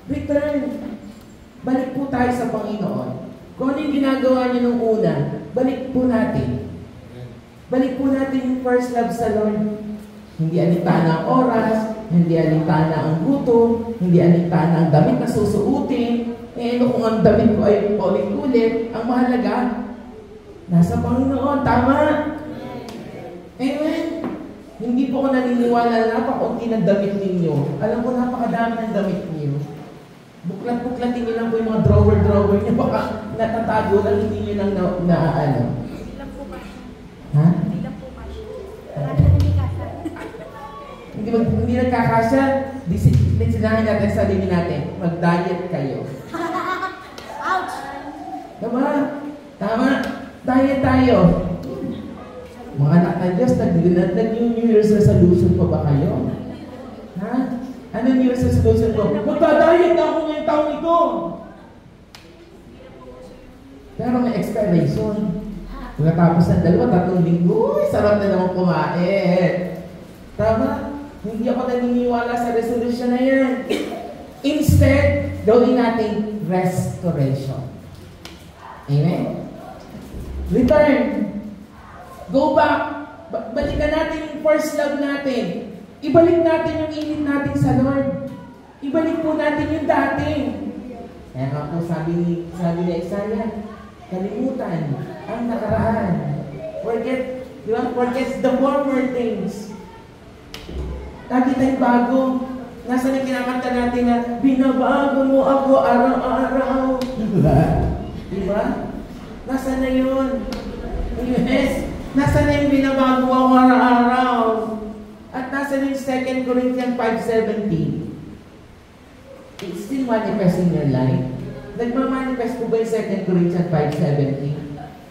Return. Balik po tayo sa Panginoon. Kung ano yung ginagawa niyo nung una, balik po natin. Balik po natin yung first love sa Lord. Hindi alintana ang oras, hindi alintana ang gutom, hindi alintana ang damit na susuutin. Kung ang damit ko ay ulit-ulit, ang mahalaga, nasa Panginoon. Tama? Amen? Hindi po ako naniniwala na napakaunti ng damit ninyo. Alam ko, napakadami ng damit niyo. Buklat-buklatin niyo lang po yung mga drawer niyo. Baka natatago lang, hindi niyo lang naaano. Hindi lang po kasi. Ha? Hindi lang po kasi. Wala na namikasa. Hindi nagkakasya. Disiplin sinahin natin sa sarili natin. Mag-diet kayo. Ouch! Tama. Diet tayo. Mga anak ng Diyos, nag-New Year's resolution pa ba kayo? Ha? Ano New Year's resolution ko? Magdadayet na ako ngayong taong ito. Pero may expiration. Pagkatapos ng 2-3 linggo, sarap na naman kumain. Tama? Hindi ako naniniwala sa resolution na yan. Instead, gawin natin restoration. Amen? Return. Go back. Balikan natin yung first love natin. Ibalik natin yung init natin sa Lord. Ibalik po natin yung dating. Kaya nga po sabi ni Isaiah, kalimutan ang nakaraan. Forget the former things. Lagi tayong bago. Nasaan yung kinakanta natin na, binabago mo ako araw-araw. Diba? Nasaan na yun? Yes. Nasaan na yung binabago ako araw-araw? At nasaan yung 2 Corinthians 5:17? It's still manifesting in your life. Nagmamanifest po ba yung 2 Corinthians 5:17?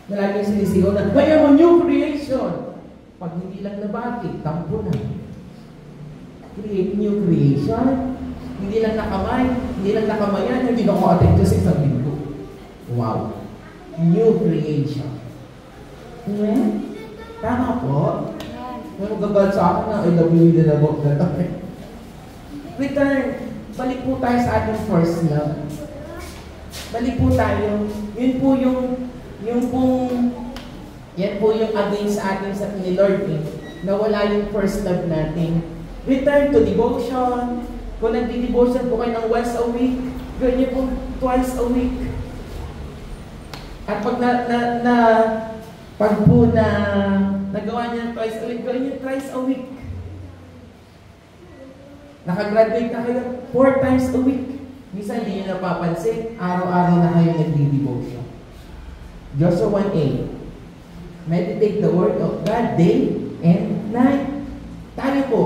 Maraming sinisigaw na, kaya mo new creation. Pag hindi lang nabati, tampo na. Create new creation. Hindi lang nakamay, hindi lang nakamayan, hindi na ko attend sa isang linggo. Wow. New creation. Amen? Tama po? May magagawad sa akin na, I love you din na book na to. Return. Balik po tayo sa ating first love. Balik po tayo. Yun po yan po yung against sa atin sa ni Lord eh. Nawala yung first love natin. Return to devotion. Kung nagdi-devotion po kayo ng once a week, gawin niyo po twice a week. At pag nagawa niya twice a week, gawin niyo thrice a week. Nakagraduate na kayo 4 times a week. Minsan hindi niyo napapansin, araw-araw na kayo nagdi-devotion. Joshua 1:8. Meditate the word of God day and night. Tayo po.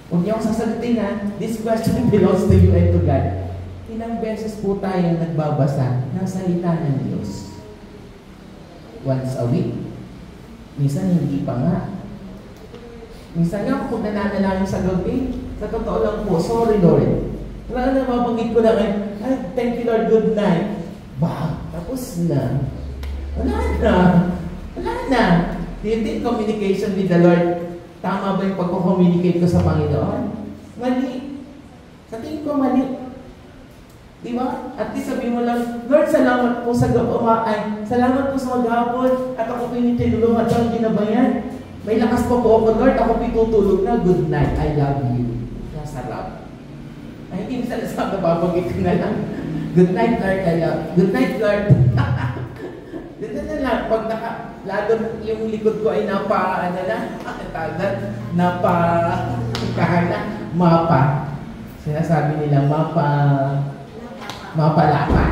Huwag niyo akong sasagutin ha. This question belongs to you and to God. Ilang beses po tayo nagbabasa ng salita ng Diyos? Once a week. Minsan hindi pa nga. Minsan nga kung nananalangin sa gabi, sa totoo lang po, sorry Lord. Wala na mabanggit ko na ay, thank you Lord, good night. Bah, tapos na. Wala na. Do you think communication with the Lord, tama ba yung pagko-communicate ko sa Panginoon? Mali. Sa tingin ko mali. Di ba? At least sabihin mo lang, Lord, salamat po sa salamat po sa maghapon at ako pinitulungan at ang ginabayan. May lakas pa po ako, Lord, ako pitutulog na, good night, I love you. Nasarap. Ay, hindi minsan nasabi, babagit ko na lang. Good night, Lord, I love you. Good night, Lord. Dito na lang, pag lalo yung likod ko ay mapa. Sinasabi nila, mapalapa.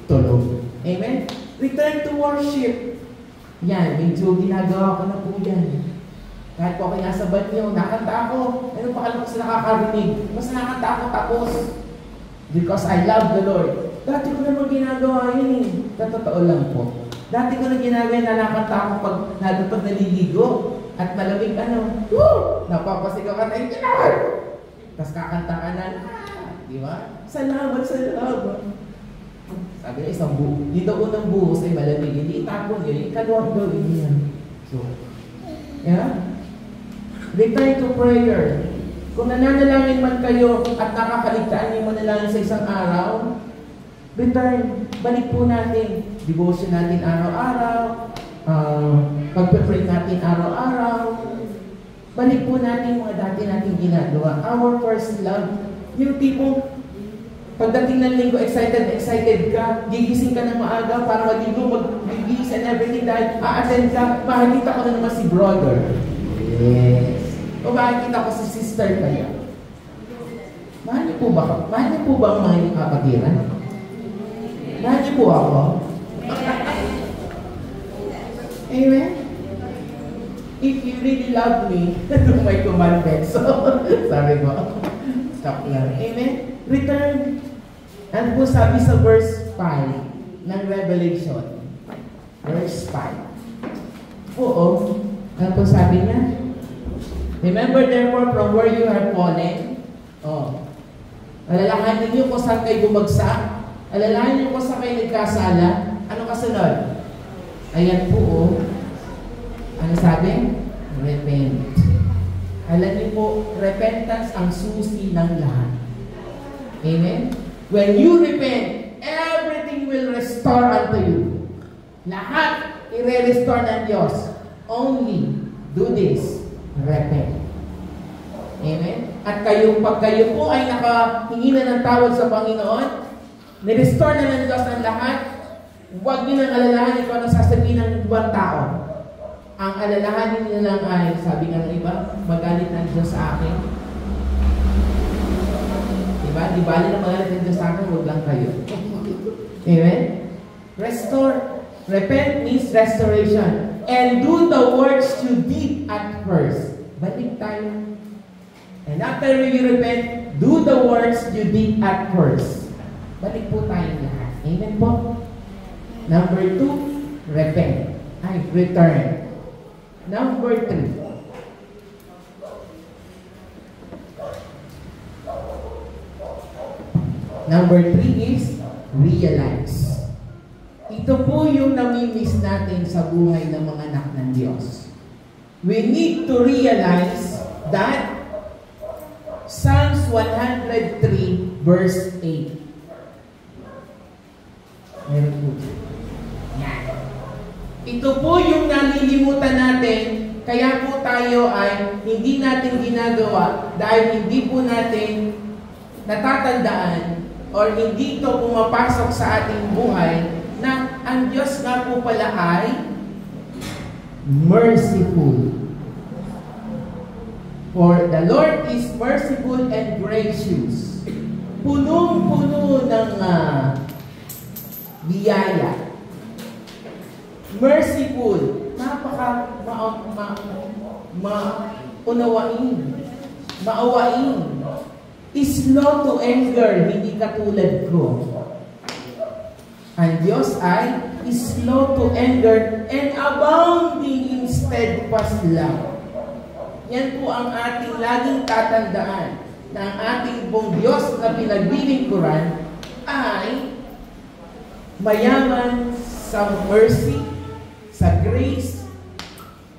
Tulog. Amen? Return to worship. Yan, medyo ginagawa ko na po yan. Kahit po ako nasa banyo, nakanta ako. Ano pa kalang sa nakakarinig? Mas nakanta ako tapos. Because I love the Lord. Dati ko naman ginagawa yun eh. Totoo lang po. Dati ko na ginagawa na nakanta ako pag naliligo. At malamig woo! Napapasigaw ka na yung Lord! Tapos kakanta ka na, di ba? Salamat. Sabi na isang buhos. Dito unang buhos ay malamig. Hindi itapon yun. Ikaluwang gawin yan. So, yeah? Return to prayer. Kung nananalangin man kayo at nakakaligtaan niyo manalangin sa isang araw, return. Balik po natin. Devotion natin araw-araw. Pag-pray natin araw-araw. Balik po natin mga dati natin ginagawa. Our first love. Yung tipong pagdating ng linggo, excited ka, gigising ka ng maaga para maligo, mag-gigis and everything dahil a-attend ka, makikita ko na naman si brother. Yes. O makikita ko si sister kaya. Mahal niyo po ba? Mahal niyo po ba ang mga kapatiran? Mahal niyo po ako? Amen? If you really love me, do my commandments. So, sabi ko, stop lang. Amen? Return. Ano po sabi sa verse 5 ng Revelation? Verse 5. Oo. Ano po sabi niya? Remember therefore from where you are fallen. Alalahanin niyo kung saan kayo bumagsak. Alalahanin niyo kung saan kayo nagkasala. Ano kasunod? Ayan po. Ano sabi? Repent. Alam niyo po, repentance ang susi ng lahat. Amen? When you repent, everything will restore unto you. Lahat i-restore ng Diyos. Only do this. Repent. Amen? At pag kayo po ay nakahingi na ng tawad sa Panginoon, ni-restore na ng Diyos ang lahat, huwag niyo nang alalahanin kung ano sasabihin ng ibang tao. Ang alalahanin niyo lang ay, sabi ng iba, magalit ng Diyos sa akin. Diba? Di bali na mga natin sa akin, huwag lang kayo. Amen? Restore. Repent means restoration. And do the works you did at first. Balik tayo. And after you repent, do the works you did at first. Balik po tayo lahat. Amen po? Number 2, repent. Ay, return. Number 3. Number 3 is realize. Ito po yung namimiss natin sa buhay ng mga anak ng Diyos. We need to realize that Psalms 103 verse 8. Meron po. Yan. Ito po yung nalilimutan natin, kaya po tayo ay hindi natin ginagawa dahil hindi po natin natatandaan or hindi ito pumapasok sa ating buhay na ang Diyos nga po pala ay merciful. For the Lord is merciful and gracious. Punong-puno ng biyaya. Merciful. Napaka maawain. Slow to anger, hindi katulad ko. Ang Diyos ay slow to anger and abounding in steadfast love. Yan po ang ating laging tatandaan na ang ating pong Diyos na pinaglilingkuran ay mayaman sa mercy, sa grace,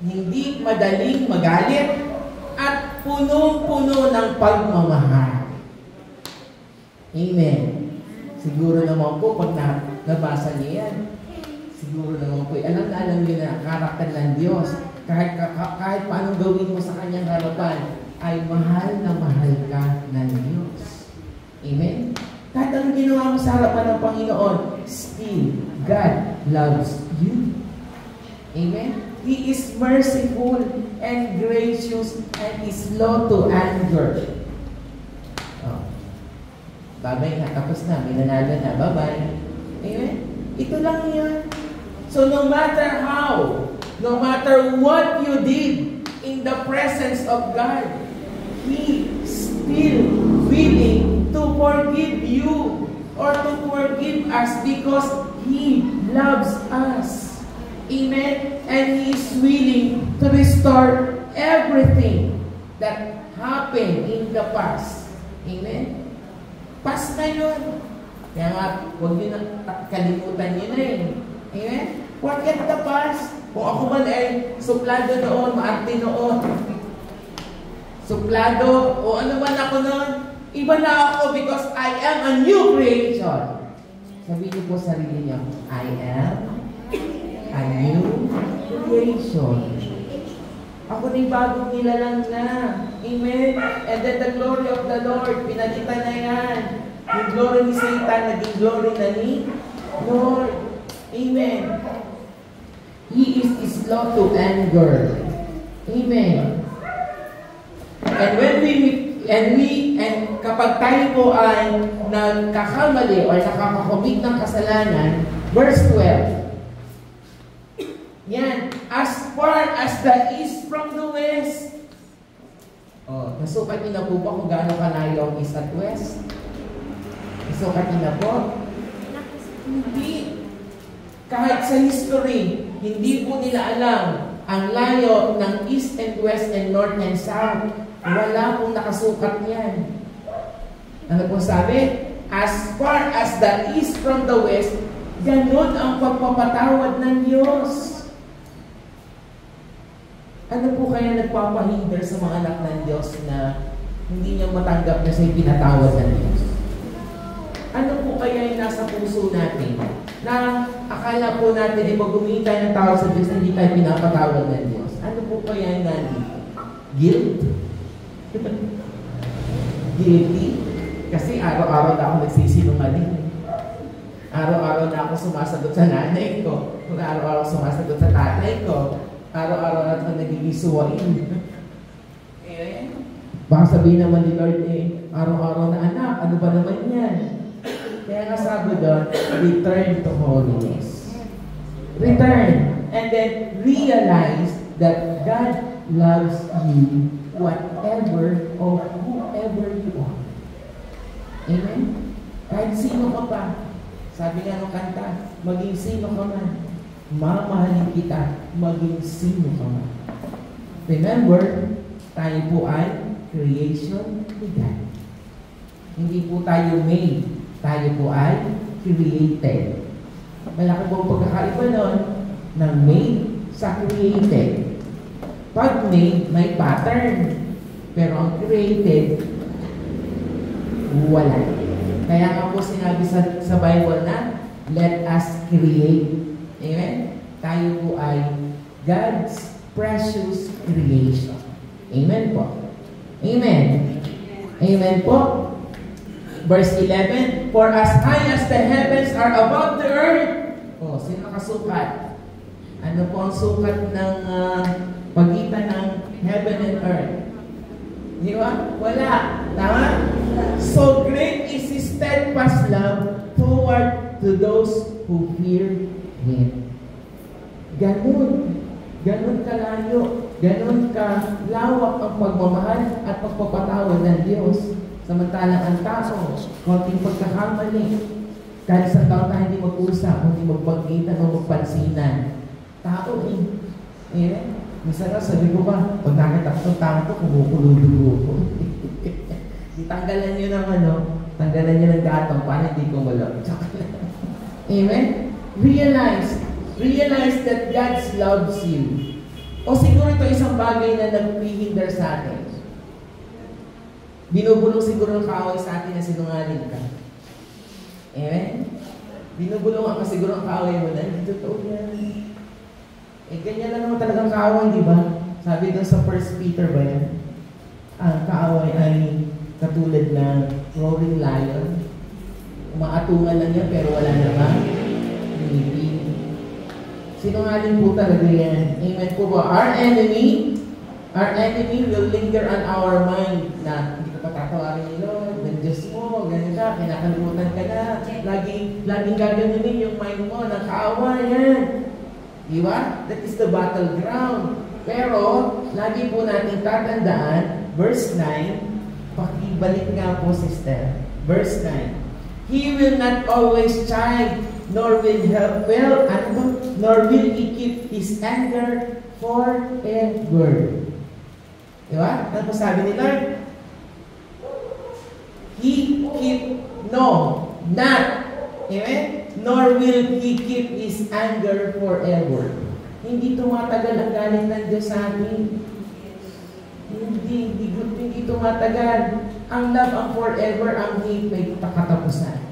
hindi madaling magalit, at punong-puno ng pagmamahal. Amen. Siguro naman po, pag nabasa niyo yan, siguro naman po, alam niyo na karakter ng Diyos. Kahit paano gawin mo sa kanyang harapan, ay mahal na mahal ka ng Diyos. Amen? Kahit anong ginawa mo sa harapan ng Panginoon, still, God loves you. Amen? He is merciful and gracious and is slow to anger. Oh. Babay na, tapos na, may nanalo na, babay. Amen? Ito lang yan. So no matter how, no matter what you did in the presence of God, He is still willing to forgive you or to forgive us because He loves us. Amen? And He is willing to restore everything that happened in the past. Amen? Past na yun. Kaya nga, huwag nyo na kalimutan nyo na eh. Amen? Forget the past. Kung ako man ay suplado noon, maarte noon, suplado, o ano man ako noon, iba na ako because I am a new creation. Sabihin niyo po sarili niyo, I am a new creation. Ako na'y bagong nilalang na. Amen? And then the glory of the Lord, pinalitan na yan. Yung glory ni Satan, naging glory na ni Lord. Amen. He is slow to anger. Amen. And kapag tayo po ay nagkakamali o nakakakomit ng kasalanan, verse 12. Yan. As far as the east from the west. Oh, nasukat niyo na po ba kung gaano kalayo ang east at west? Nasukat niyo na po? Hindi. Kahit sa history, hindi po nila alam ang layo ng east and west and north and south. Wala pong nakasukat yan. Ano po sabi? As far as the east from the west, ganun ang pagpapatawad ng Diyos. Ano po kaya nagpapahinder sa mga anak ng Diyos na hindi niya matanggap na siya'y pinatawad ng Diyos? Ano po kaya yung nasa puso natin na akala po natin ay pag humingi tayo ng tawad sa Diyos, hindi tayo pinapatawad ng Diyos? Ano po kaya yung nandito? Guilt? Guilty? Kasi araw-araw na ako nagsisinungaling. Araw-araw na ako sumasagot sa nanay ko. Araw-araw sumasagot sa tatay ko. Araw-araw na ito nagiging suwain. Baka sabihin naman ni Lord, araw-araw na anak, ano ba naman yan? Kaya nga sabi doon, return to holiness. Return. And then realize that God loves you whatever or whoever you are. Amen? Kahit sino ka pa. Sabi nga nung kanta, maging sino ka man, mamahalin kita, maging sino ka man. Remember, tayo po ay creation ni God. Hindi po tayo made. Tayo po ay created. Malaki po ang pagkakaiba nun ng made sa created. Pag made, may pattern. Pero ang created, wala. Kaya nga po sinabi sa Bible na, let us create. Amen? Tayo po ay God's precious creation. Amen po. Amen. Amen po. Verse 11, for as high as the heavens are above the earth. Oh, sino nakasukat? Ano po ang sukat ng pagitan ng heaven and earth? Di ba? Wala. Tama? So great is His steadfast love toward to those who fear Him. Ganun. Ganun kalayo. Ganun kalawak ang pagmamahal at pagpapatawad ng Diyos. Samantalang ang tao, konting pagkakamali, kahit sa tao na hindi mag-usap, hindi magpagkita o magpansinan. Tao minsan nga sabi ko ba, pag nakita ko tao ko, kumukulo-dugo ko. Tanggalan nyo ng tanggalan nyo ng gatong para hindi ko malap. Amen? Realize that God loves you. O siguro ito isang bagay na nagpihinder sa atin. Binubulong siguro ng kaaway sa atin na sinungaling ka. Amen? Binubulong ka siguro ang kaaway mo na, hindi totoo yan. Ganyan lang naman talagang kaaway, di ba? Sabi doon sa 1 Peter ba yan? Ang kaaway ay katulad ng roaring lion. Umaatungan lang yan pero wala naman ngipin. Sinungaling po talaga yan. Amen po ba? Our enemy will linger on our mind na hindi ka patatawarin ni Lord, ng Diyos mo, ganyan ka, kinakalimutan ka na, laging gaganunin yung mind mo, ng kaaway yan. Di ba? That is the battleground. Pero, lagi po natin tatandaan, verse 9, pakibalik nga po, sister. Verse 9, He will not always chide, nor will He keep His anger forever. Diba? Ano po sabi ni Lord? Not. Amen? Nor will He keep His anger forever. Hindi tumatagal ang galit ng Diyos sa atin. Hindi tumatagal. Ang love ang forever, ang hate may katapusan.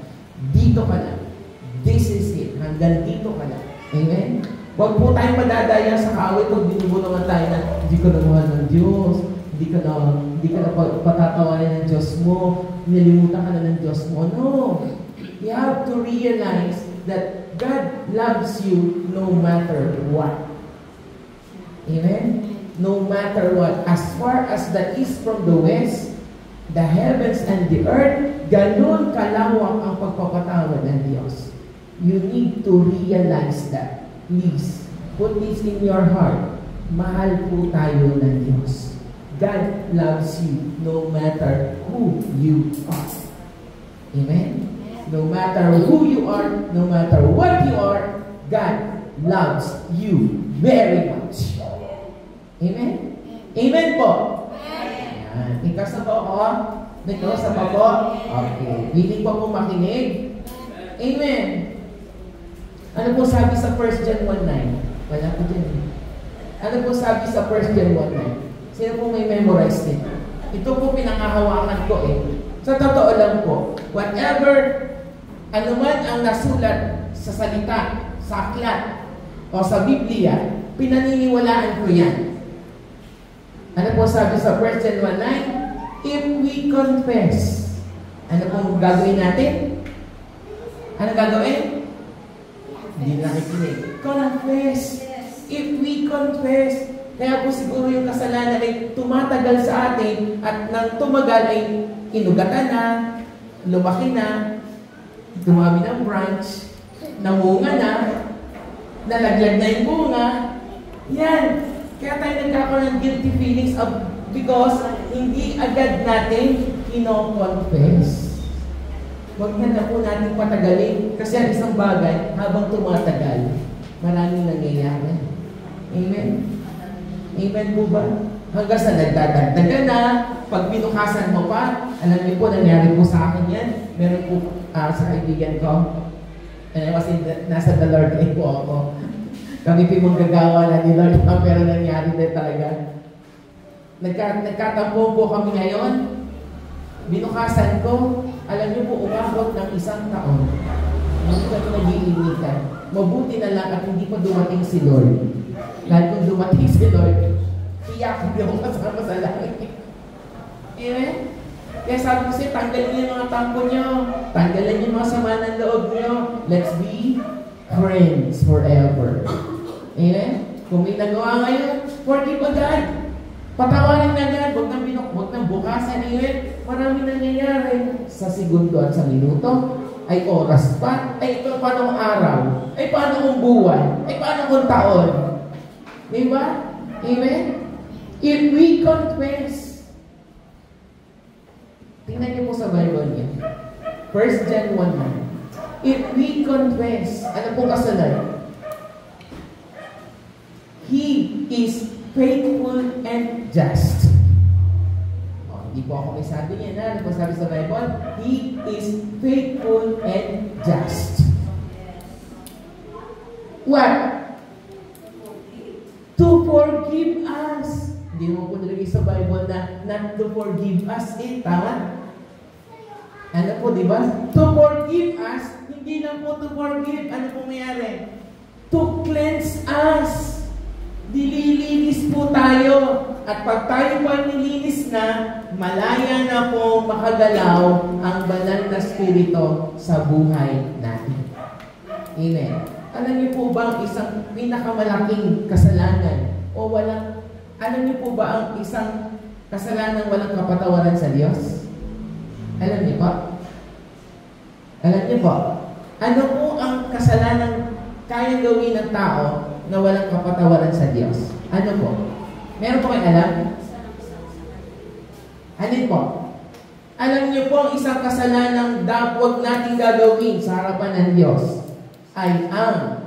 Dito ka lang. This is it. Hanggang dito ka lang. Amen? Huwag po tayong madadaya sa kaaway pag binubulungan tayo na hindi ka na mahal ng Diyos, hindi ka na patatawarin ng Diyos mo, nilimutan ka na ng Diyos mo. No. You have to realize that God loves you no matter what. Amen? No matter what. As far as the east from the west, the heavens and the earth, ganun kalawak ang pagpapatawad ng Diyos. You need to realize that. Please, put this in your heart. Mahal po tayo ng Diyos. God loves you no matter who you are. Amen? No matter who you are, no matter what you are, God loves you very much. Amen? Amen po? Ayan. Ikaw sa po ako? Ikaw sa po po? Okay. Willing po po makinig? Amen. Ano po sabi sa 1 John 1:9? Wala po dyan. Ano po sabi sa 1 John 1:9? Sino po may memorize nito? Ito po pinangahawakan ko Sa totoo lang po, whatever, anuman ang nasulat sa salita, sa aklat, o sa Biblia, pinaniniwalaan ko yan. Ano po sabi sa 1 John 1:9? If we confess, ano pong gagawin natin? Ano gagawin? Hindi nakikinig. Confess. If we confess Kaya po siguro yung kasalanan ay tumatagal sa atin at nang tumagal ay inugatan na, lumaki na, dumami ng branch, namunga na, nalaglag na yung bunga. Yan. Kaya tayo nagkakaroon ng guilty feelings because hindi agad natin kino-confess. Huwag na po natin patagalin kasi ang isang bagay habang tumatagal, maraming nangyayari. Amen? Amen po ba? Hanggang sa nagdadagdagan na, pag binukasan mo pa, alam niyo po, nangyari po sa akin yan. Meron po sa kaibigan ko, kasi nasa the Lord po ako. Kami po mong gagawa na ni Lord, pero nangyari din talaga. Nagkatampo po kami ngayon. Binukasan ko, alam niyo po, umabot ng 1 taon. Hindi kami nag-iinitan. Mabuti na lang at hindi pa dumating si Lord. Dahil kung dumating si Lord, iyak yung kasama sa langit. Amen? Kaya sabi ko siya, tanggalin niyo yung mga tampo niyo. Tanggalin niyo yung mga sama ng loob niyo. Let's be friends forever. Amen? Kung may nagawa ngayon, forgive agad. Patawarin na agad. Huwag nang bukasan. Amen? Maraming nangyayari sa segundo at sa minuto. Ay oras pa. Ay ito paano araw. Ay paano kung buwan. Ay paano kung taon. Diba? Amen? If we confess, tingnan niyo po sa Bible niya. 1 John 1:9. If we confess, ano pong kasalan? He is faithful and just. Hindi po ako may sabi niya na. Ano po sabi sa Bible? He is faithful and just. What? To forgive us. Hindi mo po nilagay sa Bible na not to forgive us. Tama? Ano po, di ba? To forgive us, hindi lang po to forgive. Ano po mayari? To cleanse us. Dililinis po tayo. At pag tayo po nilinis na, malaya na po makagalaw ang banal na spirito sa buhay natin. Amen. Alam niyo po ba ang isang pinakamalaking kasalanan o alam niyo po ba ang isang kasalanan walang kapatawaran sa Diyos? Alam niyo po? Alam niyo po? Ano po ang kasalanan kayang gawin ng tao na walang kapatawaran sa Diyos? Ano po? Meron po kayo alam? Alin po? Alam niyo po ang isang kasalanang huwag natin gagawin sa harapan ng Diyos ay ang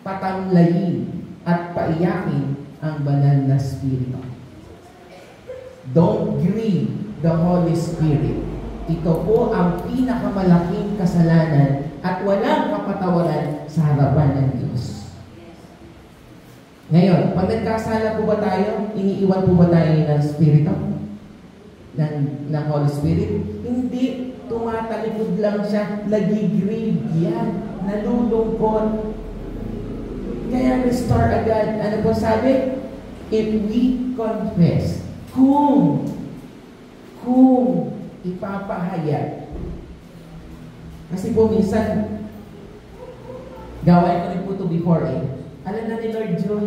patamlayin at paiyakin ang banal na Espiritu. Don't grieve the Holy Spirit. Ito po ang pinakamalaking kasalanan at walang kapatawaran sa harapan ng Diyos. Ngayon, pag nagkasala po ba tayo, iniiwan po ba tayo ng Espiritu? Ng Holy Spirit? Hindi. Tumatalikod lang siya. Nagigrieve yan. Nalulungkot. Kaya restore agad. Ano po sabi? If we confess, kung ipapahayag. Kasi po minsan, gawain ko rin po ito before Alam na ni Lord yun.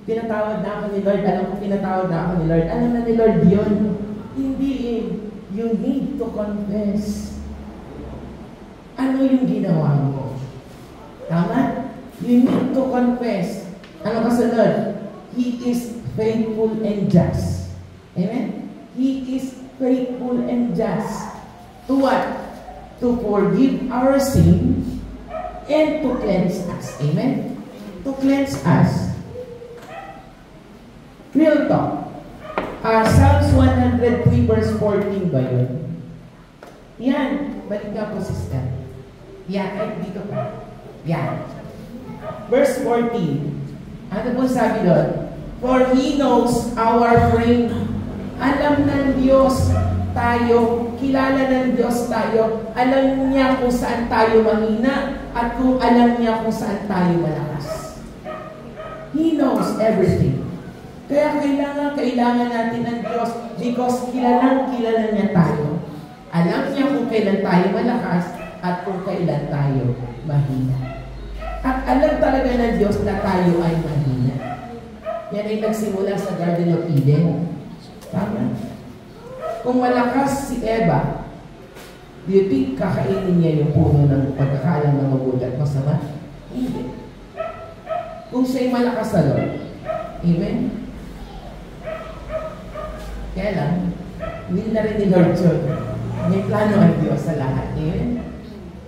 Pinatawad na ako ni Lord. Alam ko pinatawad na ako ni Lord. Alam na ni Lord yun. Hindi You need to confess. Ano yung ginawa mo? Tama? You need to confess. Ano kasunod? He is faithful and just. Amen? He is faithful and just. To what? To forgive our sin and to cleanse us. Amen? To cleanse us. Real talk. Psalms 103 verse 14 ba yun? Yan. Balik ka po, sister. Yan. Ay, dito pa. Yan. Verse 14. Ano po sabi doon? For He knows our frame. Alam ng Diyos tayo. Kilala ng Diyos tayo. Alam niya kung saan tayo mahina at kung alam niya kung saan tayo malakas. He knows everything. Kaya kailangan natin ng Diyos because kilala niya tayo. Alam niya kung kailan tayo malakas at kung kailan tayo mahina. At alam talaga ng Diyos na tayo ay mahina. Yan ay nagsimula sa Garden of Eden. Tama. Kung malakas si Eva, do you think kakainin niya yung puno ng pagkakaalam ng mabuti at masama? Hindi. Kung siya'y malakas sa Lord. Amen? Kaya lang, hindi na rin ni Lord yun. May plano ang Diyos sa lahat. Amen?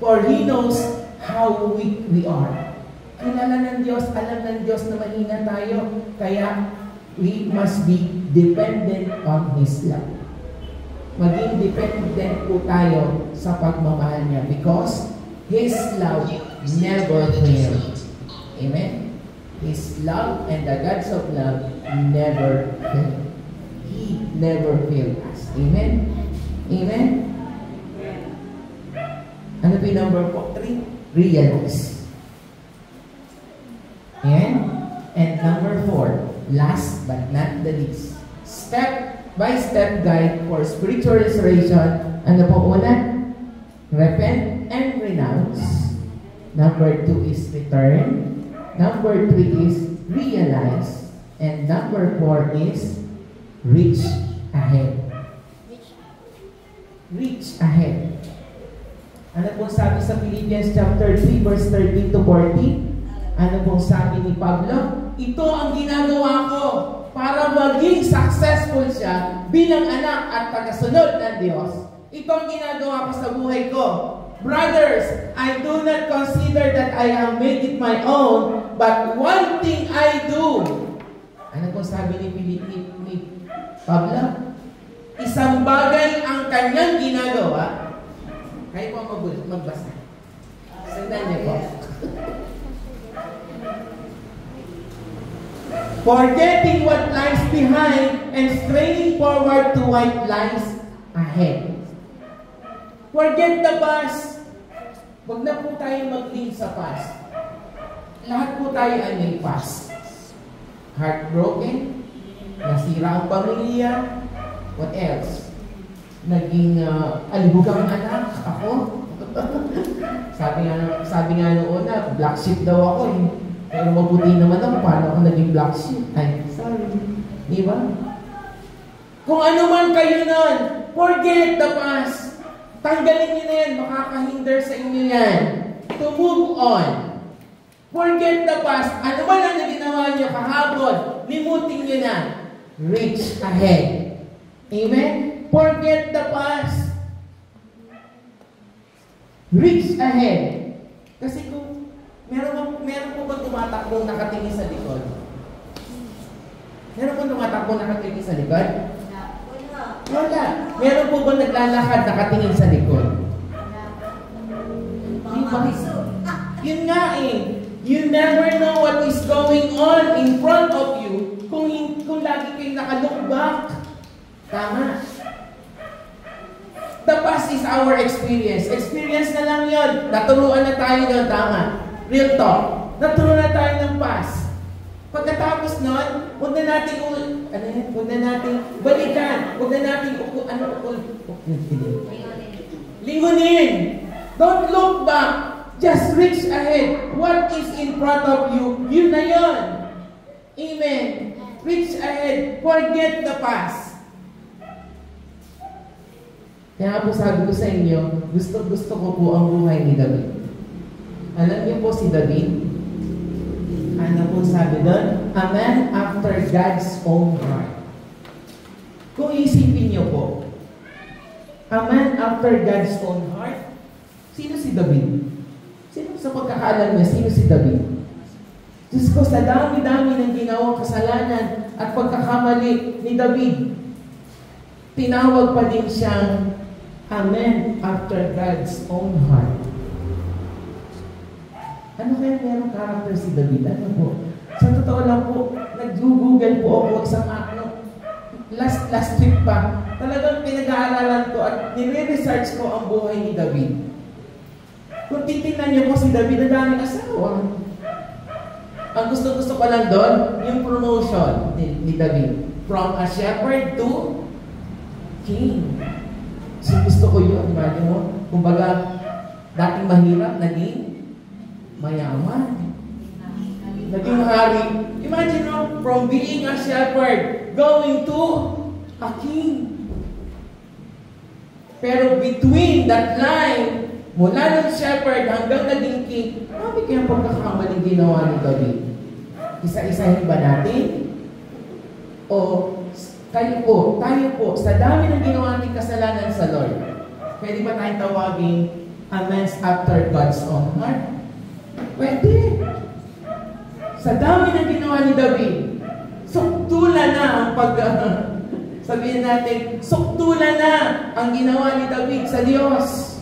For He knows how weak we are. Kilala ng Diyos, alam ng Diyos na mahina tayo. Kaya, we must be dependent on His love. Maging dependent po tayo sa pagmamahal niya because His love never fails. Amen? His love and the God's of love never fail. He never failed us. Amen? Amen? Ano po yung number 3? Realize. And number 4, last but not the least, step-by-step guide for spiritual restoration. Ano po una? Repent and renounce. Number 2 is return. Number 3 is realize. And number 4 is reach ahead. Reach ahead. Ano pong sabi sa Philippians chapter 3 verse 13 to 14? Ano pong sabi ni Pablo? Ito ang ginagawa ko para maging successful siya bilang anak at tagasunod ng Diyos. Ito ang ginagawa ko sa buhay ko. Brothers, I do not consider that I have made it my own, but one thing I do. Ano pong sabi ni Pablo? Isang bagay ang kanyang ginagawa. Kayo po magbasa. Sundan niyo po. Forgetting what lies behind and straining forward to what lies ahead. Forget the past. Huwag na po tayo mag-lean sa past. Lahat po tayo ay may past. Heartbroken, nasira ang pamilya, what else? Naging alibugang anak, ako. sabi nga noon na, black sheep daw ako eh. Pero mabuti naman ako, paano ako naging black sheep? Ay, sorry. Di ba? Kung ano man kayo nun, forget the past. Tanggalin niyo na yan, makakahinder sa inyo yan. To move on. Forget the past. Ano man ang ginawa niyo kahapon, limutin niyo na. Reach ahead. Amen? Forget the past. Reach ahead. Kasi kung meron po ba tumatakbong nakatingin sa likod? Meron po tumatakbong nakatingin sa likod? Wala. Meron po ba naglalakad nakatingin sa likod? Yun nga eh. You never know what is going on in front of you kung lagi kayong naka-look back. Tama. The past is our experience. Experience na lang yun. Naturuan na tayo yun. Tama. Real talk. Naturuan na tayo ng past. Pagkatapos nun, huwag na natin balikan. Huwag na natin lingunin. Don't look back. Just reach ahead. What is in front of you, yun na yun. Amen. Reach ahead. Forget the past. Kaya po sabi ko sa inyo, gusto ko po ang buhay ni David. Alam niyo po si David? Ano po sabi doon? A man after God's own heart. Kung isipin niyo po, a man after God's own heart, sino si David? Sino sa pagkakaalam niya, sino si David? Diyos ko, sa dami-dami ng ginawang kasalanan at pagkakamali ni David, tinawag pa din siyang a man after God's own heart. Ano kaya merong character si David? Ano po? Sa totoo lang po, nag-google po ako isang last week pa. Talagang pinag-aaralan ko at nire-research ko ang buhay ni David. Kung titingnan niyo po si David, ang daming asawa. Ang gusto ko lang doon, yung promotion ni David. From a shepherd to king. So gusto ko yun, imagine mo. Kumbaga, dating mahirap, naging mayaman. naging hari. Imagine no, from being a shepherd, going to a king. Pero between that line, mula ng shepherd hanggang naging king, marami kayang pagkakamaling ginawa ni David. Isa-isahin ba natin? O kayo po, tayo po, sa dami ng ginawa natin kasalanan sa Lord, pwede ba tayong tawagin a man after God's own heart? Pwede. Sa dami ng ginawa ni David, suktulan na ang sabihin natin, suktulan na ang ginawa ni David sa Diyos.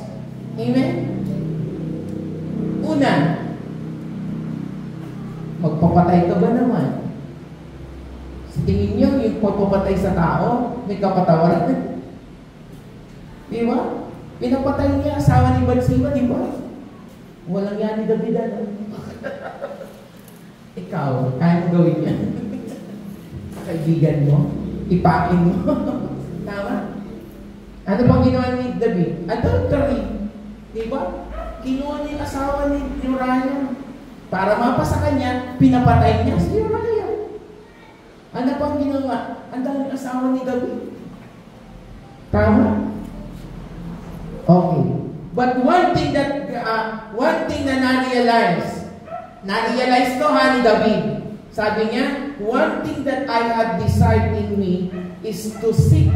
Amen? Una, magpapatay ka ba naman? Sa tingin niyo, yung pagpapatay sa tao, may kapatawaran. Di ba? Pinapatay niya asawa ni Bathsheba, di ba? Walang yan ni David. Ikaw, kaya mo gawin yan. Kaibigan mo, ipain mo. Tama? Ano bang ginawa ni David? Adultery. Di ba? Kinuha niya yung asawa ni Uriah. Para mapasa kanya, pinapatay niya si Uriah. Ano bang ginawa? Ang daming asawa ni David. Tama? Okay. But one thing na na-realize to ni David. Sabi niya, one thing that I have desired in me is to seek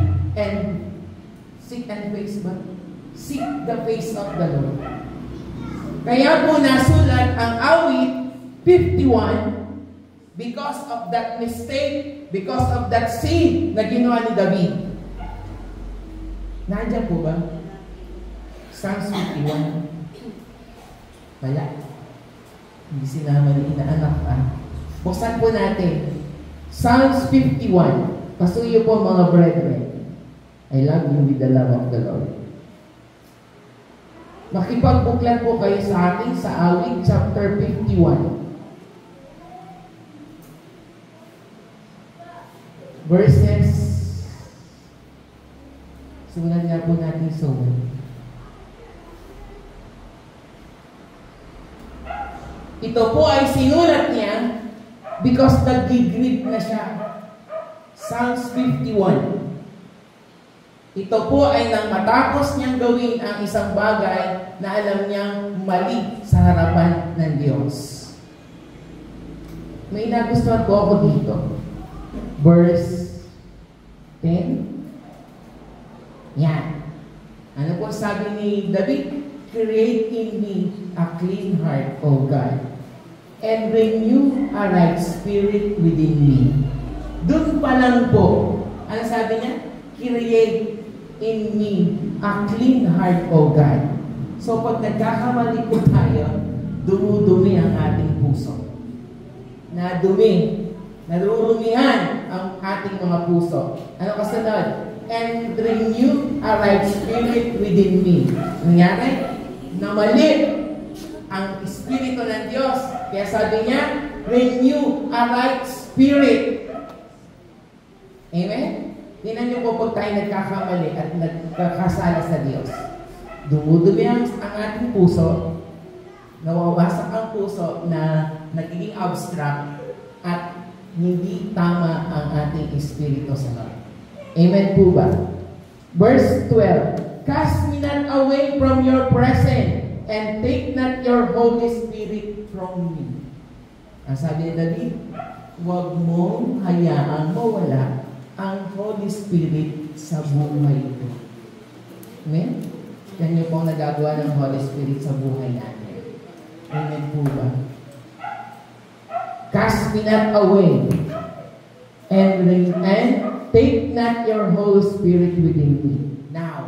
the face of the Lord. Kaya po nasulat ang awit 51 because of that mistake, because of that sin na ginawa ni David. Nandiyan po ba? Psalms 51. Wala. Hindi sinama ni inaanak Buksan po natin. Psalms 51. Pasuyo po mga brethren. I love you with the love of the Lord. Makipagbuklan po kayo sa akin sa awit chapter 51. Verses. Simulan nga po natin sumunod. Ito po ay sinulat niya because nag-grieve na siya. Psalms 51. Ito po ay nang matapos niyang gawin ang isang bagay na alam niyang mali sa harapan ng Diyos. May nagustuhan po ako dito. Verse 10. Yan. Ano po sabi ni David? Create in me a clean heart, O God, and renew a right spirit within me. Doon pa lang po, ano sabi niya? Create in me a clean heart, O God. So pag nagkakamali po tayo, dumudumi ang ating puso. Narurumihan ang ating mga puso. Ano kasunod? And renew a right spirit within me. Nangyari? Namali ang Espiritu ng Diyos. Kaya sabi niya, renew a right spirit. Amen? Tingnan niyo po pag tayo nagkakamali at nagkakasala sa Diyos. Dumudumi ang ating puso, nawawasak ang puso na nagiging abstract at hindi tama ang ating Espiritu sa Lord. Amen po ba? Verse 12. Cast me not away from your presence, and take not your Holy Spirit from me. Ang sabi ni David, huwag mong hayaang mawala ang Holy Spirit sa buhay ito. Amen? Yan yung pong nagagawa ng Holy Spirit sa buhay natin. Amen po ba? Cast me not away, and take not your Holy Spirit within me. Now,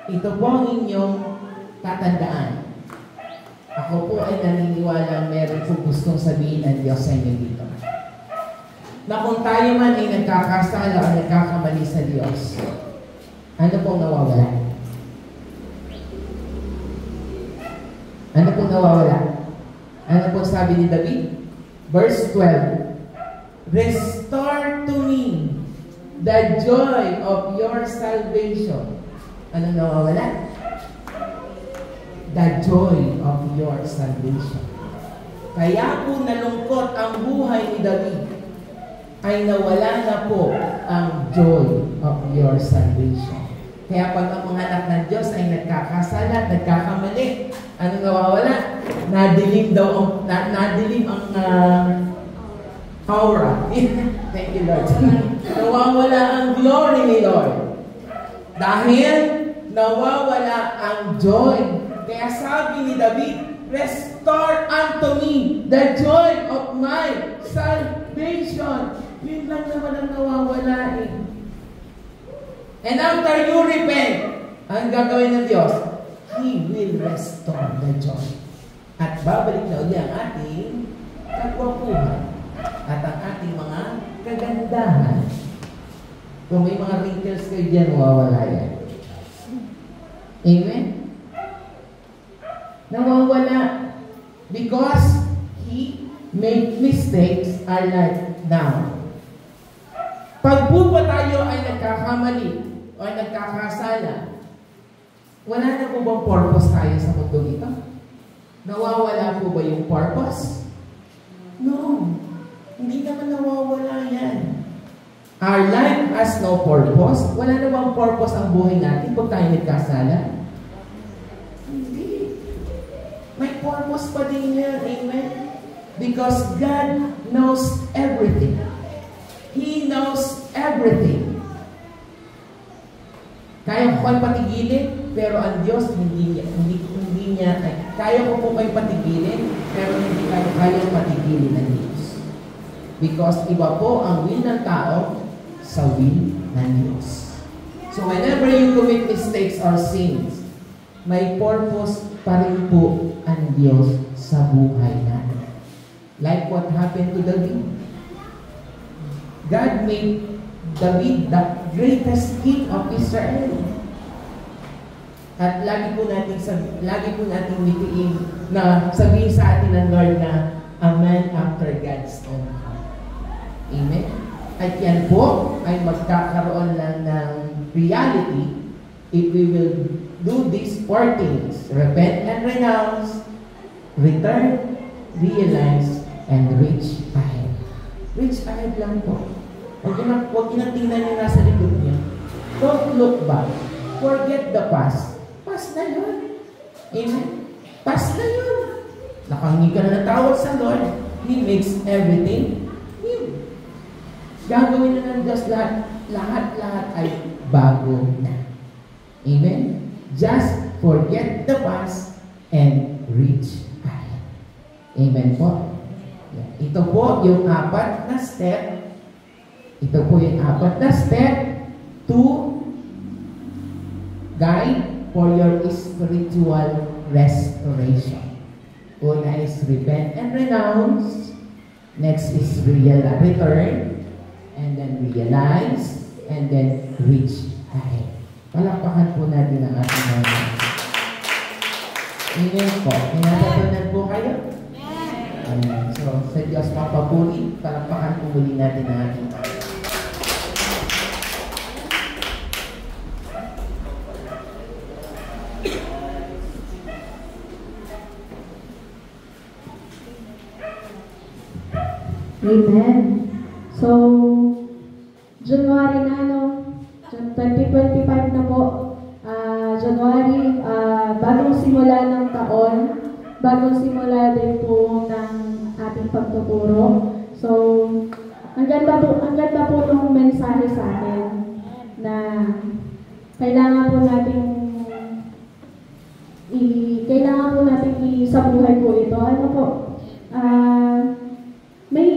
ito po ang inyong tatandaan. Ako po ay naniniwala meron po gustong sabihin ng Diyos sa inyo dito. Na kung tayo man ay nagkakasala o nagkakamali sa Diyos, ano pong nawawala? Ano pong nawawala? Ano pong sabi ni David? Verse 12. Restore to me the joy of your salvation. Ano nawawala? The joy of your salvation. Kaya po nalungkot ang buhay ni David, ay nawala na po ang joy of your salvation. Kaya pag ang mga anak ng Diyos ay nagkakasala, nagkakamali, ano nawawala? Nadilim daw, nadilim ang aura. Thank you, Lord. Nawawala ang glory ni Lord. Dahil nawawala ang joy. Kaya sabi ni David, restore unto me the joy of my salvation. Yun lang naman ang nawawala eh. And after you repent, ang gagawin ng Diyos, He will restore the joy. At babalik na uli ang ating kagwapuhan at ang ating mga kagandahan. Kung may mga wrinkles kayo dyan, mawawala yan. Amen? Nawawala because He made mistakes are like now. Pag po ba tayo ay nagkakamali o nagkakasala, wala na po bang purpose tayo sa mundo ito? Nawawala po ba yung purpose? No. Hindi naman nawawala yan. Our life has no purpose. Wala na bang purpose ang buhay natin pag tayo nagkasala? Hindi. May purpose pa din yan. Amen? Because God knows everything. He knows everything. Kaya ko kayo patigilin, pero ang Diyos hindi niya, kaya ko po kayo patigilin, pero hindi kayo patigilin ng Diyos. Because iba po ang will ng tao sa will ng Diyos. So whenever you commit mistakes or sins, may purpose pa rin po ang Diyos sa buhay natin. Like what happened to David. God made David the greatest king of Israel. At lagi po natin mitiin na sabihin sa atin ng Lord na a man after God's own heart. Amen? At yan po ay magkakaroon lang ng reality if we will do these 4 things. Repent and renounce, return, realize, and reach ahead. Reach ahead lang po. Huwag nyo tingnan yung nasa likod niyo. Don't look back. Forget the past. Past na yun. Amen? Past na yun. Nakangi ka na natawag sa Lord. He makes everything new. Gagawin na ng Diyos lahat. Lahat ay bago na. Amen? Just forget the past and reach ahead. Amen po? Ito po yung 4 na step. Ito po yung 4 na step to guide for your spiritual restoration. Una is repent and renounce. Next is return. And then realize. And then reach ahead. Palakpakan po natin ang ating mga. Amen po. Pinatatunan po kayo? Amen. So, sa Diyos papapuri, palakpakan po muli natin ang ating mga. Amen. So, January na, no? 2025 na po. January, bagong simula ng taon, bagong simula din po ng ating pagtuturo. So, ang ganda po itong mensahe sa atin na kailangan po nating sa buhay po ito. Ano